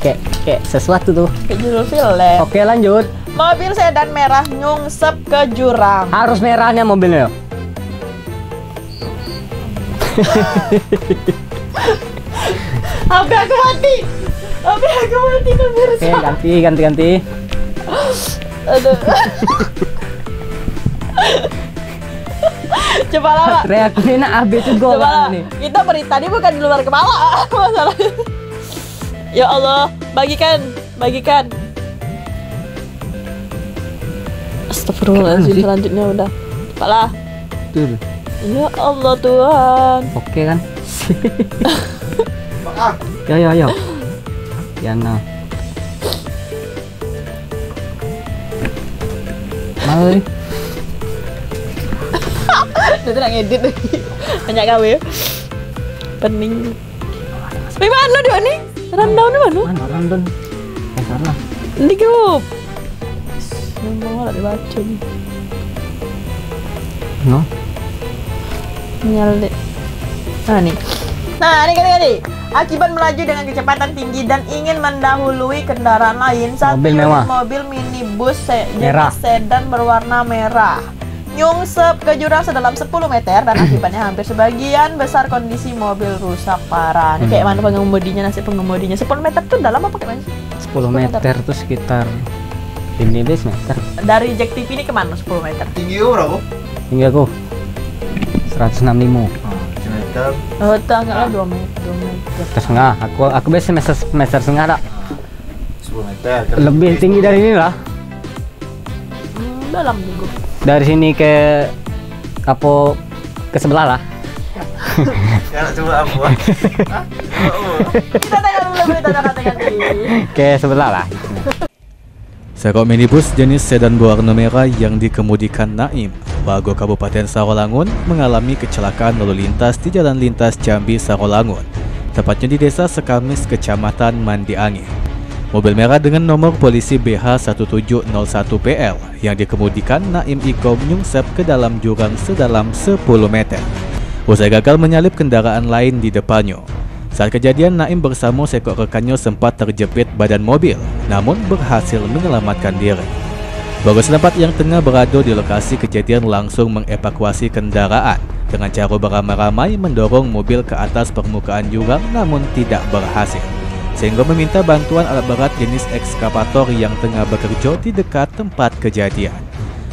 Kayak sesuatu tuh. Kayak judul film. Oke, lanjut. Mobil sedan merah nyungsep ke jurang. Harus merahnya mobilnya yo. Sampai aku mati pemirsa. Oke, ganti. Aduh. Coba lah, Pak. Reaksinya nak AB tuh Coba gol lah. nih. Kita berita ini bukan di luar kepala masalahnya. Ya Allah, bagikan. Astagfirullahaladzim, selanjutnya udah. Coba lah. Tuh. Ya Allah Tuhan. Oke kan? Maaf. Yo. Yana. Mau nih. Dia tuh ngedit banyak gawe ya. Pening. Di mana dia nih? Rundown di mana? Mana rundown? Sana. Di grup. Memang ada dibaca nih. No. Nyalek. Nah, ini ganti. Akibat melaju dengan kecepatan tinggi dan ingin mendahului kendaraan lain, satu Mobil unit mewah. mobil minibus Merah. jenis sedan berwarna merah nyungsep ke jurang sedalam 10 meter dan akibatnya hampir sebagian besar kondisi mobil rusak parah. Ini kayak mana pengemudinya, nasib pengemudinya? 10 meter tuh dalam apa kayak mana sih? 10 meter tuh sekitar 15 meter. Dari Jack TV ini kemana 10 meter? Tinggi berapa? Tinggi aku 165. Meter. Oh, itu enggak 2 meter. Setengah. Aku biasa meter setengah tak. 10 meter. Lebih tinggi dari ini lah. Dalam juga. Dari sini ke apa ke sebelah lah. Ya, coba apa? Kita tengok dulu berita ganti. Ke sebelah lah. Seekor minibus jenis sedan berwarna merah yang dikemudikan Naim, warga Kabupaten Sarolangun, mengalami kecelakaan lalu lintas di Jalan Lintas Jambi Sarolangun, tepatnya di Desa Sekamis, Kecamatan Mandi Angin. Mobil merah dengan nomor polisi BH1701PL yang dikemudikan Naim Iko nyungsep ke dalam jurang sedalam 10 meter. Usai gagal menyalip kendaraan lain di depannya. Saat kejadian, Naim bersama seekor rekannya sempat terjepit badan mobil, namun berhasil menyelamatkan diri. Warga setempat yang tengah berada di lokasi kejadian langsung mengevakuasi kendaraan dengan cara beramai-ramai mendorong mobil ke atas permukaan jurang, namun tidak berhasil, sehingga meminta bantuan alat berat jenis ekskavator yang tengah bekerja di dekat tempat kejadian.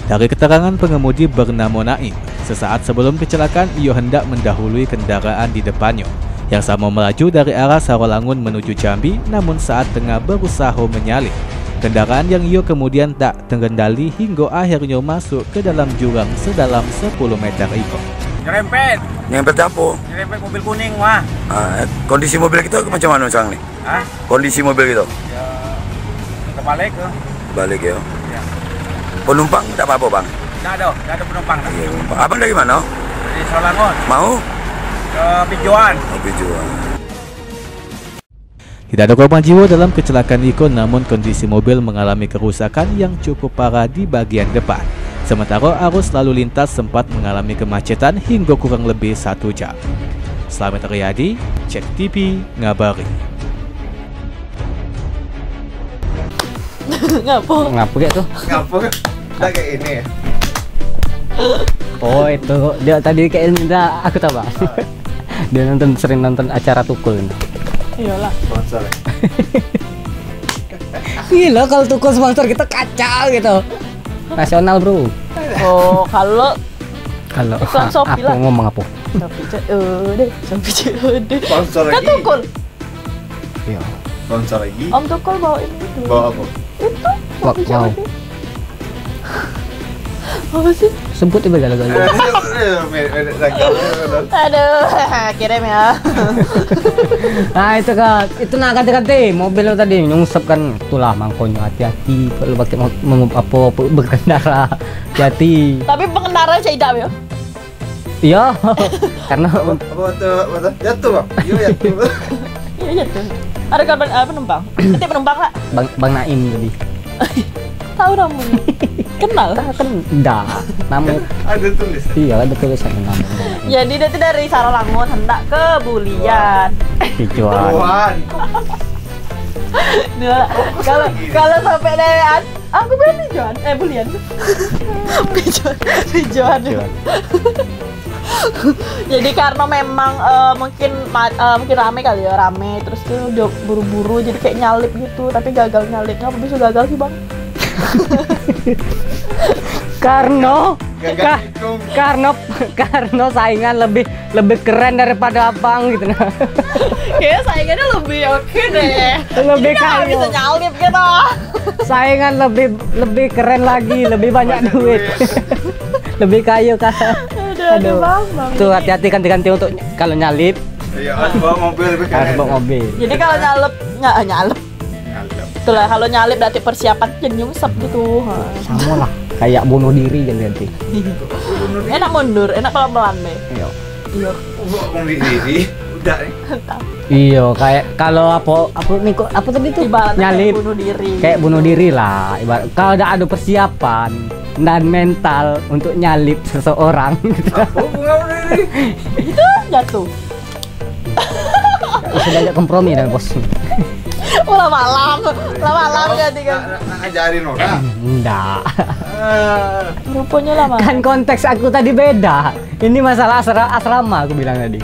Dari keterangan pengemudi bernama Naim, sesaat sebelum kecelakaan ia hendak mendahului kendaraan di depannya yang sama melaju dari arah Sarolangun menuju Jambi, namun saat tengah berusaha menyalip, kendaraan yang ia kemudian tak terkendali hingga akhirnya masuk ke dalam jurang sedalam 10 meter itu. Nyerempet apa? Nyerempet mobil kuning wah. Kondisi mobil kita macam mana sekarang nih? Kondisi mobil kita? Ya, kebalik ke. Balik ya. Penumpang tak apa-apa bang? Nggak ada penumpang. Iya, penumpang. Abang dari mana? Dari Sarolangun. Mau? Ke Pijuan. Pijuan. Tidak ada korban jiwa dalam kecelakaan itu, namun kondisi mobil mengalami kerusakan yang cukup parah di bagian depan. Sementara arus lalu lintas sempat mengalami kemacetan hingga kurang lebih 1 jam. Slamet Riyadi, Cek TV, ngabari. Ngapa kayak tuh? Ngapa? Udah kayak ini ya? Oh itu, dia tadi kayak minta aku tahu bang. Dia sering nonton acara Tukul. Iyalah. Sponsor ya? Gila kalau Tukul sponsor kita kacau gitu. nasional bro. Oh, kalau iklan Shopee apa lah. ngomong apa? Shopee COD. Sponsor Kan lagi. Tukul. Iya. Sponsor lagi. Om Tukul bawain itu. Bawa apa? Itu. Wow. Apa sih? Sebut ibu galau-galau. Aduh, kirim ya. Nah itu kan, itu nak ganti-ganti mobil lo tadi nyungsep kan, itulah mangkonyo hati-hati kalau pakai apa berkendara hati-hati. Tapi pengendara saya tidak ya. Iya, karena Apa jatuh bang? Iya jatuh. Iya jatuh. Ada kabar penumpang? Nanti penumpang lah. Bang Naim tadi. Tahu namanya? Kenal? Kan enggak, namun Ada tulisan. iya ada tulisan nama. Jadi dia tuh dari Saralangun hendak ke Bulian. Tujuan. Nah, kalau sampai Dean, aku bilang Pijuan, Bulian. Pijuan. Jadi karena memang mungkin rame kali ya, rame terus tuh udah buru-buru jadi kayak nyalip gitu, tapi gagal nyalipnya. Apa bisa gagal sih bang? Karena saingan lebih keren daripada abang gitu nah. Kayaknya saingannya lebih oke deh. Lebih Kita nggak kaya. bisa nyalip gitu. Saingan lebih keren lagi, lebih banyak duit. Lebih kaya kan. Aduh, bang. Tuh hati-hati ganti-ganti untuk kalau nyalip Iya, harus bawa mobil lebih harus keren. bawa mobil. Jadi kalau nyalip. Itulah kalau nyalip berarti persiapan nyungsep gitu. Sama lah, kayak bunuh diri ganti-ganti. Enak mundur, enak pelan-pelan deh. Iya. Iya. Bunuh diri. Udah. Iya, kayak kalau apa tadi tuh Ibaratnya nyalip kayak bunuh diri. kayak bunuh diri lah. Ibarat kalau udah ada persiapan dan mental untuk nyalip seseorang gitu. Bunuh diri. Itu jatuh. Sudah ada kompromi dengan bos. Lama-lama ganti. Ngajarin orang. Enggak. Rupanya lama. Kan konteks aku tadi beda. Ini masalah asrama aku bilang tadi.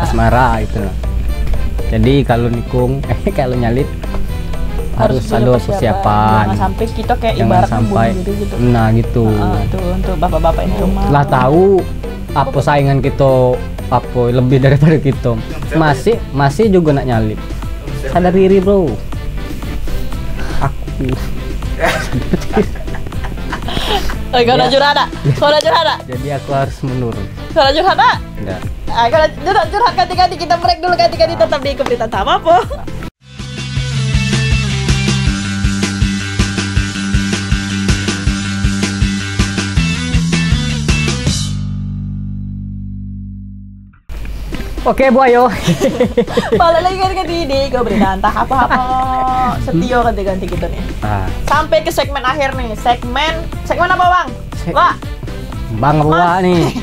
Asmara itu. Jadi kalau nikung kalau nyalip harus ada persiapan. Jangan sampai kita kayak Jangan ibarat sampai bunuh diri gitu. Nah gitu. Tuh untuk bapak-bapak ini rumah. Lah tahu apa saingan kita apa lebih daripada kita. Masih juga nak nyalip. Sadar diri bro. Aku. Kau udah curhat ada? Jadi aku harus mundur. Kau udah curhat ada? Enggak. Kalau curhat ganti-ganti kita break dulu, ganti-ganti tetap di Pemberitaan Sama po. Oke Bu Ayo. Balik lagi ganti di Pemberitaan apa-apa setio ganti-ganti gitu nih. Sampai ke segmen akhir nih. Segmen apa bang? Wah. Bang Rua nih.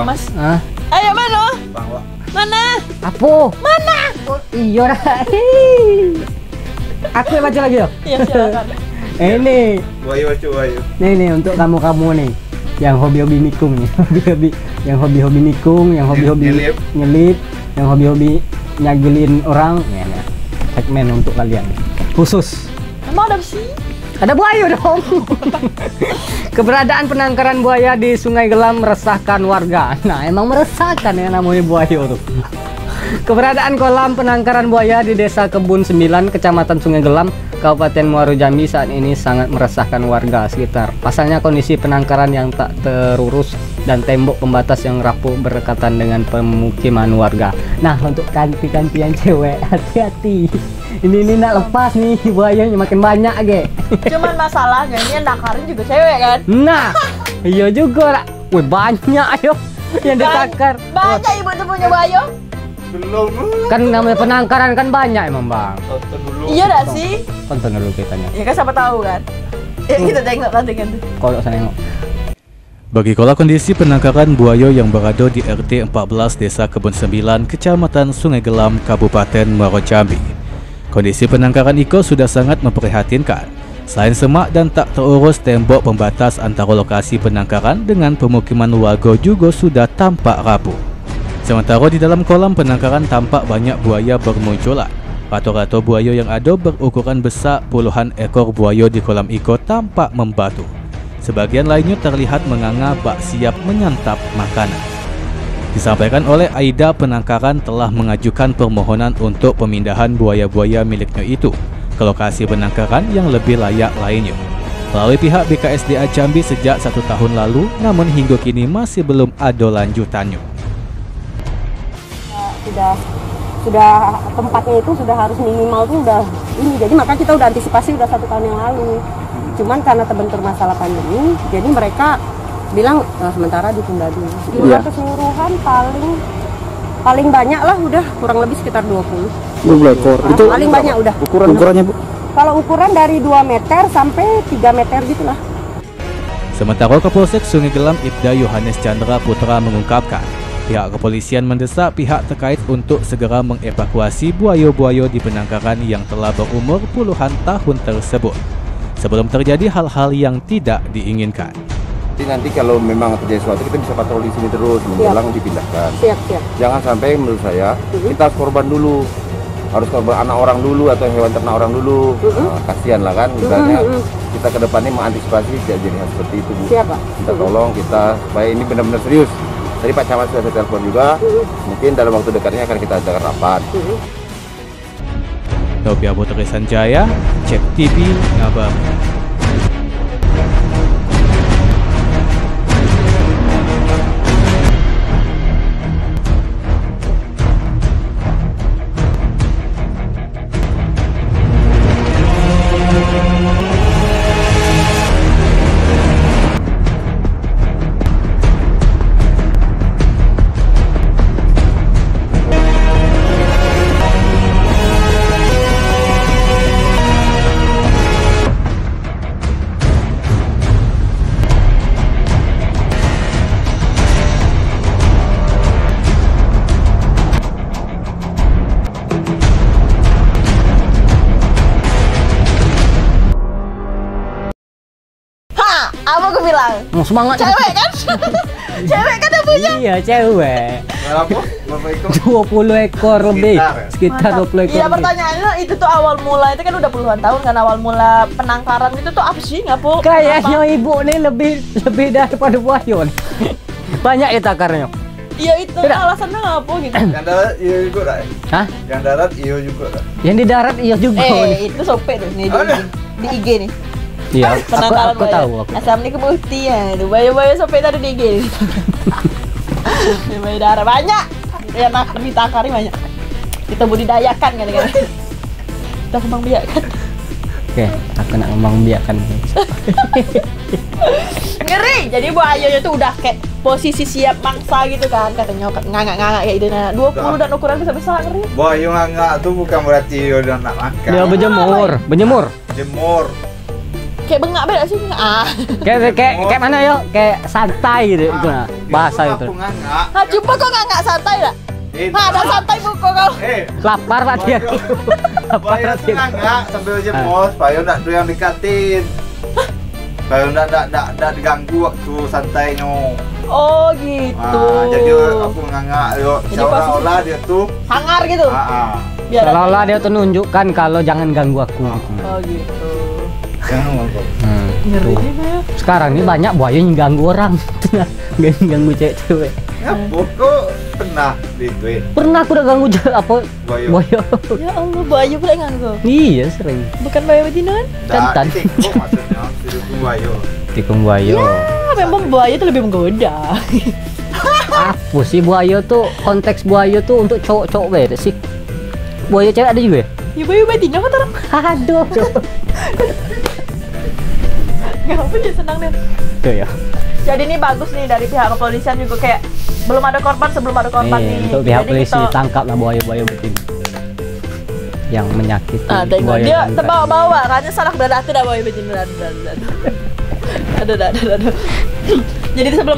Mas. Hah? Ayo mana? Mana? Apa? Mana? Iya dah. Aku yang baca lagi ya? Iya silakan. Ini. Wayo. Nih untuk kamu nih yang hobi-hobi nikung nih. Yang hobi-hobi nikung, yang hobi-hobi nyelip, yang hobi-hobi nyagilin orang. Nah, segmen untuk kalian khusus. Emang ada sih? Ada buaya dong. Keberadaan penangkaran buaya di Sungai Gelam meresahkan warga. Nah, emang meresahkan ya namanya buaya tuh. Keberadaan kolam penangkaran buaya di Desa Kebun 9, Kecamatan Sungai Gelam, Kabupaten Muaro Jambi saat ini sangat meresahkan warga sekitar. Pasalnya kondisi penangkaran yang tak terurus dan tembok pembatas yang rapuh berdekatan dengan pemukiman warga. Nah, untuk ganti-gantian cewek, hati-hati. Ini nak lepas nih buayanya makin banyak ge. Cuman masalahnya ini yang nakarin juga cewek kan? Nah, iya juga lah. Wih banyak ayo yang ditakar. Banyak ibu tuh punya buaya. Belum. Kan namanya penangkaran kan banyak emang bang. Tonton dulu. Iya dah sih. Tonton dulu kitanya. Ya kan siapa tahu kan. Kita tengok ganti-ganti. Kalau saya nengok. Begitulah kondisi penangkaran buaya yang berada di RT 14 Desa Kebun 9, Kecamatan Sungai Gelam, Kabupaten Muaro Jambi. Kondisi penangkaran itu sudah sangat memprihatinkan. Selain semak dan tak terurus, tembok pembatas antara lokasi penangkaran dengan pemukiman warga juga sudah tampak rapuh. Sementara di dalam kolam penangkaran tampak banyak buaya bermunculan. Rato-rato buaya yang ada berukuran besar, puluhan ekor buaya di kolam Iko tampak membatu. Sebagian lainnya terlihat menganga bak siap menyantap makanan. Disampaikan oleh Aida, penangkaran telah mengajukan permohonan untuk pemindahan buaya-buaya miliknya itu ke lokasi penangkaran yang lebih layak lainnya melalui pihak BKSDA Jambi sejak 1 tahun lalu, namun hingga kini masih belum ada lanjutannya. Sudah tempatnya itu sudah harus minimal tuh udah ini, jadi maka kita udah antisipasi udah 1 tahun yang lalu. Cuman karena terbentur masalah pandemi, jadi mereka bilang sementara ditunda dulu. Jumlah keseluruhan paling banyak lah udah kurang lebih sekitar 20. 20 ekor. Itu paling banyak udah. Ukurannya Bu? Kalau ukuran dari 2 meter sampai 3 meter gitulah. Sementara Kapolsek Sungai Gelam Ibda Yohanes Chandra Putra mengungkapkan, pihak kepolisian mendesak pihak terkait untuk segera mengevakuasi buaya-buaya di penangkaran yang telah berumur puluhan tahun tersebut sebelum terjadi hal-hal yang tidak diinginkan. Jadi nanti kalau memang terjadi sesuatu kita bisa patroli sini terus, menjelang dipindahkan. Siap. Jangan sampai menurut saya kita harus korban dulu, harus korban anak orang dulu atau hewan ternak orang dulu. Kasihan lah kan, misalnya kita ke depannya mengantisipasi tidak jadi hal seperti itu Bu. Siap Pak. Kita tolong kita supaya ini benar-benar serius. Tadi Pak Camat sudah saya telepon juga, mungkin dalam waktu dekatnya akan kita adakan rapat. Nopi Abu Terisan Jaya, Cek TV, Ngabar. Apa aku bilang? Semangat. Cewek kan? Cewek kan yang punya? Iya, cewek. Berapa? Berapa ekor? 20 ekor lebih. Sekitar 20 ekor. Iya, pertanyaannya itu tuh awal mula itu kan udah puluhan tahun kan awal mula penangkaran itu tuh apa sih, Ngapu? Kayaknya ibu nih lebih daripada buaya nih. Banyak ya takarnya. Iya itu alasannya apa gitu? Yang darat iya juga dah. Hah? Yang darat iya juga dah. Yang di darat iya juga. Itu sopek tuh nih di IG nih. Iya, aku tahu. Asam nih kebuktian. Buaya-buaya sopek tadi di IG. Buaya darat banyak. Yang nak ditakari banyak. Kita budidayakan kan. Kita kembang biakan. Oke, aku nak ngomong biakan. Ngeri. Jadi buayanya tuh udah kayak posisi siap mangsa gitu kan, katanya ngangak-ngangak kayak gitu. Nah, 20 dan ukuran besar-besar, ngeri. Buaya ngangak tuh bukan berarti udah nak makan. Dia berjemur. Jemur. Kayak bengak beda sih enggak. Kayak mana ya? Kayak santai gitu itu nah. Bahasa itu. Nah, coba kok ngangak santai lah. Ada santai buku kau. Lapar Pak dia. Buaya tuh ngangak sambil jemur, supaya enggak tuh yang dikatin. Supaya enggak diganggu waktu santainya. Oh gitu. Jadi aku ngangak yuk, seolah-olah dia tuh hangar gitu. Seolah-olah dia tuh nunjukkan kalau jangan ganggu aku. Oh gitu. Jangan nganggu. Ngeri ya. Sekarang ini banyak buaya yang ganggu orang. Ganggu cewek-cewek. Kok pernah gitu? Pernah aku udah ganggu apa? Buaya. Ya Allah, buaya pula ganggu. Iya, sering. Bukan buaya betinan? Jantan. Tikung maksudnya, tikung buaya. Tikung buaya. Ya, memang buaya itu lebih menggoda. Apa sih buaya tuh? Konteks buaya tuh untuk cowok-cowok beda sih. Buaya cewek ada juga? Ya buaya betina kan orang. Aduh. Ngapa dia senang deh? Tuh ya. Jadi ini bagus nih dari pihak kepolisian juga kayak belum ada korban sebelum ada korban nih. Untuk pihak polisi tangkap lah buaya-buaya betina yang menyakiti. Tengok dia terbawa-bawa, katanya salah berada dah buaya betina. Ada. Jadi sebelum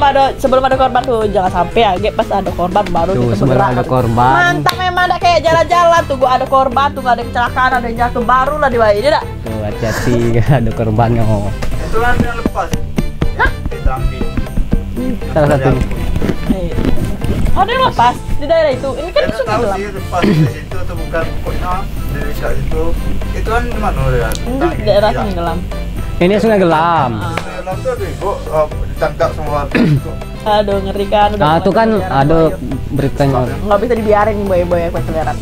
ada korban tuh jangan sampai agak pas ada korban baru tuh, kita sebelum ada korban. Mantap memang ada kayak jalan-jalan tuh gua ada korban tuh, gak ada kecelakaan, ada yang jatuh baru lah di buaya ini dah. Tuh hati-hati ada korbannya. Itu kan yang lepas. Hah? Itu ambil. Salah satu. Ada yang lepas di daerah itu. Ini kan sungai tahu gelap. sih lepas di situ atau bukan, pokoknya di dekat itu. Itu kan di mana ya? Ini daerah sungai gelap. Ini sungai Gelam. Sungai Gelam tuh kok ditangkap semua. Aduh, ngeri kan. Udah Ah, mulai itu kan berkeliaran ada buaya. beritanya. Nggak bisa dibiarin nih buaya-buaya berkeliaran.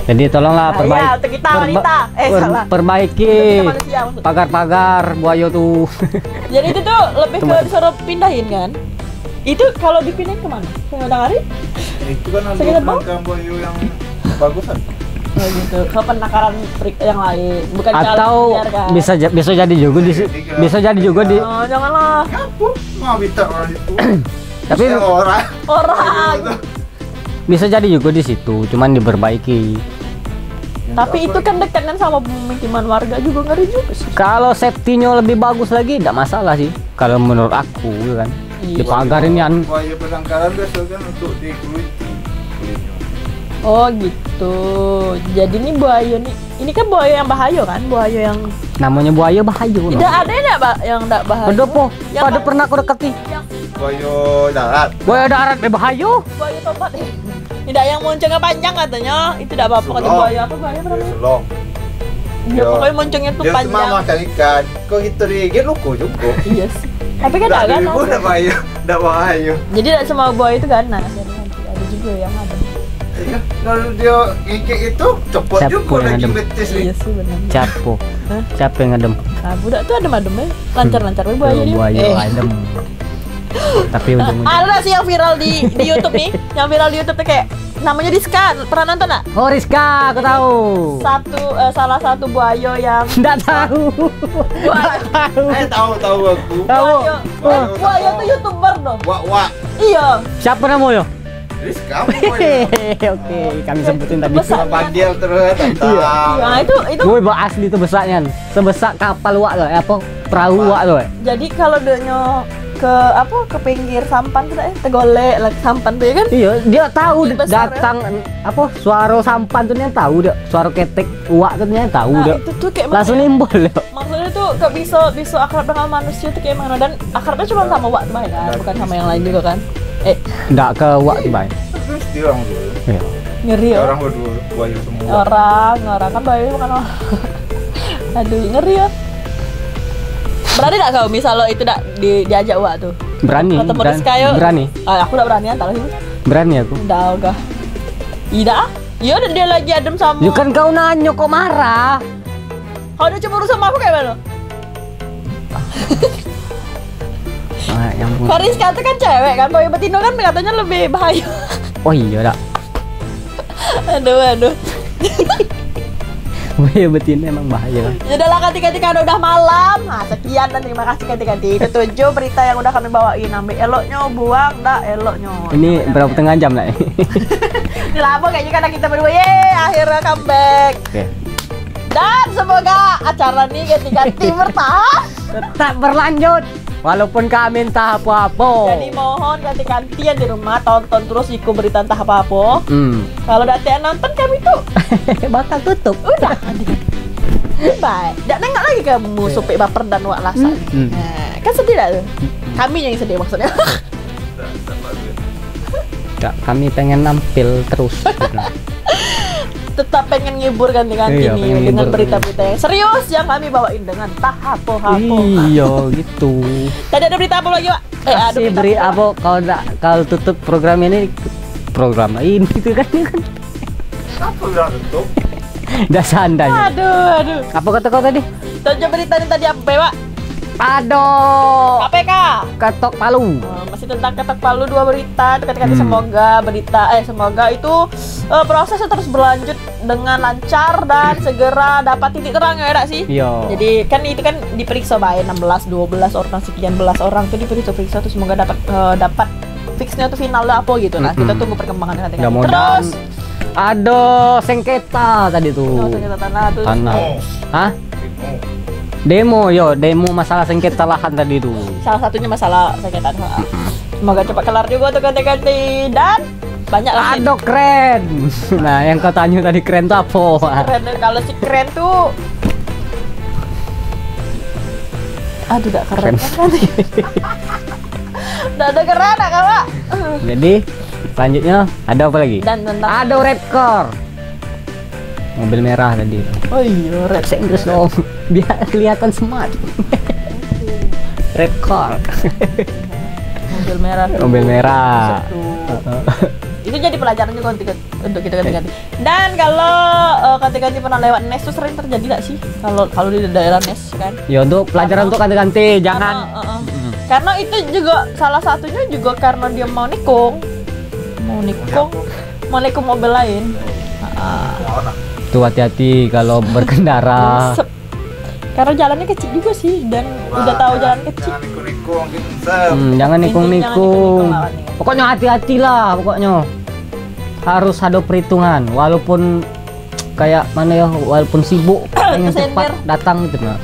Jadi tolonglah Iya, untuk kita wanita. Salah. Perbaiki Untuk kita manusia, maksudnya. pagar-pagar buaya tuh. Jadi itu tuh lebih ke disuruh pindahin kan? Itu kalau dipindahin kemana? Ke Dangari? Itu kan ada Sekitar bawah? penangkaran buaya yang bagusan. Oh gitu. Ke penangkaran yang lain, bukan Atau kan? bisa jadi juga bisa jadi juga di Oh, janganlah. Mau minta orang itu. tapi orang. bisa jadi juga di situ, cuman diperbaiki. Tapi itu kan dekat kan sama pemukiman warga juga, ngeri juga sih. Kalau safety-nya lebih bagus lagi, tidak masalah sih. Kalau menurut aku, ya kan. Iya. Dipagarin ya. Buaya penangkaran biasanya kan untuk dikuliti kulitnya. Oh gitu. Jadi ini buaya nih. Ini kan buaya yang bahaya kan? Buaya yang Namanya buaya bahaya. tidak ada yang enggak bahaya. Ada po. Yang Pada pernah aku dekati. Buaya darat. Buaya darat bahaya. Buaya topat. Tidak yang moncongnya panjang katanya. Itu tidak apa-apa kata buaya apa buaya berapa? Selong. Ya pokoknya moncongnya tuh Dia panjang. cuma makan ikan. Kok gitu digigit luku juga. Iya sih. Tapi kan ada ganas. Enggak bahaya, enggak bahaya. Jadi tidak semua buaya itu ganas. Jadi nanti ada juga yang ada. Iya, kalau dia gigit itu cepet Siapa juga yang lagi adem? betis nih. Iya sih benar. Capo. Hah? Siapa yang ngadem? Nah, budak tuh adem-adem ya. Lancar-lancar we buaya dia. Buaya adem. Tapi ujung-ujung. Ada sih yang viral di YouTube nih. Yang viral di YouTube tuh kayak namanya Rizka. Pernah nonton nggak? Oh Rizka, aku tahu. Salah satu buaya yang Nggak tahu. Tahu aku. Tahu. buaya tuh YouTuber dong. Wak. Iya. Siapa namanya? Rizka. Oke, kami sebutin tadi. Besar. Panggil terus tentang. Nah, itu Gue bawa asli itu besarnya. Sebesar kapal wak loh, apa perahu wak loh. jadi kalau dia ke pinggir sampan tuh ya, tegolek lagi sampan tuh ya kan? Iya, dia tahu Yang besar, datang apa suara sampan tuh dia tahu dia, suara ketek uak tuh dia tahu Nah, dia. itu tuh kayak Langsung nimbul ya. maksudnya tuh gak bisa akrab dengan manusia tuh kayak mana, dan akrabnya cuma sama wak tuh kan, bukan sama yang lain juga kan? Nggak ke wak tuh baik. Terus dia orang dulu. Iya. Ngeri ya. Orang berdua buaya semua. Orang kan bayi bukan orang. Aduh, ngeri ya. Berani gak kau misalnya itu diajak wak tuh? Berani. Ketemu Rizka yuk. Berani. Aku udah berani antara sih. Berani aku. Udah ogah. Iya, iya dan dia lagi adem sama. Ya kan kau nanya kok marah. Kalau dia cemburu sama aku kayak mana? Ya ampun. Rizka itu kan cewek kan, boy betina kan katanya lebih bahaya. Oh iya dak. Aduh. Buaya betina emang bahaya. Ya udahlah, ganti-ganti kan udah malam. Nah, sekian dan terima kasih ganti-ganti. Itu 7 berita yang udah kami bawain. Ambil eloknya, buang dah eloknya. Ini berapa tengah jam lah? Ini lama kayaknya karena kita berdua. Yeay, akhirnya comeback. Oke. Dan semoga acara ini ganti-ganti bertahan. Tetap berlanjut. Walaupun kami entah apa-apa. Jadi mohon ganti-gantian di rumah, tonton terus Iko berita entah apa-apa. Kalau udah tiap nonton kami tuh bakal tutup. Udah. Baik. Tidak nengok lagi kamu supik baper dan wak lasan. Nah, kan sedih dah tuh. Kami yang sedih maksudnya. Enggak, kami pengen nampil terus. Tetap pengen ngibur ganti-ganti Iya, nih pengen dengan ngibur. berita-berita yang serius yang kami bawain dengan tahapo-hapo. Iya gitu. Tadi ada berita apa lagi, Pak? Ada Kasih beri apa kalau tutup program ini ini gitu kan. Apa udah tutup? Udah santai. Aduh. Apa kata kau tadi? Tonton berita tadi apa, Pak? Aduh. KPK. Ketok Palu. Masih tentang ketok Palu, 2 berita. Dekat-dekat semoga itu prosesnya terus berlanjut dengan lancar dan segera dapat titik terang ya, Dak sih? Iya. Jadi kan itu kan diperiksa baik 16, 12 orang, sekian belas orang tuh diperiksa tuh, semoga dapat fixnya tuh finalnya apa gitu lah. Kita tunggu perkembangan nanti. Terus ada sengketa tadi tuh. sengketa tanah tuh. Hah? Demo masalah sengketa lahan tadi tuh. Salah satunya masalah sengketa. Semoga cepat kelar juga tuh ganti-ganti dan banyak lah. Aduh keren. Nah yang kau tanya tadi keren tuh apa? Keren, kalau si keren tuh aduh gak keren kan. Udah ada keren gak, Pak? Jadi Selanjutnya ada apa lagi? Dan tentang Ada red car. Mobil merah tadi. Oh iya, red Bahasa Inggris dong. Biar kelihatan smart. Red car. mobil merah. Mobil merah. Itu jadi pelajaran juga untuk kita ganti-ganti. Dan kalau ganti-ganti pernah lewat NES tuh sering terjadi nggak sih? Kalau di daerah NES kan? Ya untuk pelajaran untuk ganti-ganti, jangan. Karena itu juga salah satunya juga karena dia mau nikung mobil lain. Tuh hati-hati kalau berkendara. Karena jalannya kecil juga sih dan udah tahu jalan kecil. Jangan nikung-nikung. Pokoknya hati-hati lah, pokoknya harus ada perhitungan. Walaupun kayak mana ya, walaupun sibuk pengen cepat datang gitu nah.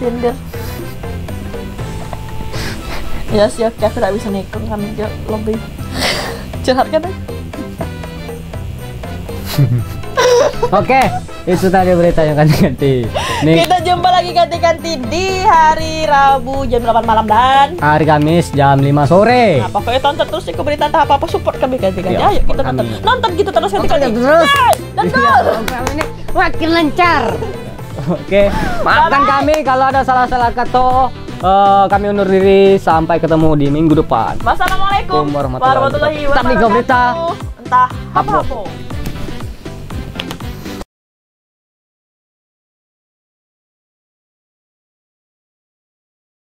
Sender. Ya sih, aku tidak bisa nikung kan dia lebih curhat kan? Oke, itu tadi berita yang ganti-ganti. Kita jumpa lagi ganti-ganti di hari Rabu jam 8 malam dan hari Kamis jam 5 sore. Nah, pokoknya tonton terus ke berita entah apa support kami ganti-ganti. Ya, Ayo kita nonton gitu terus ganti-ganti. Terus. Ini makin lancar. Oke, maafkan kami kalau ada salah-salah kata. Kami undur diri, sampai ketemu di minggu depan. Wassalamualaikum warahmatullahi wabarakatuh. Tapi berita entah apa.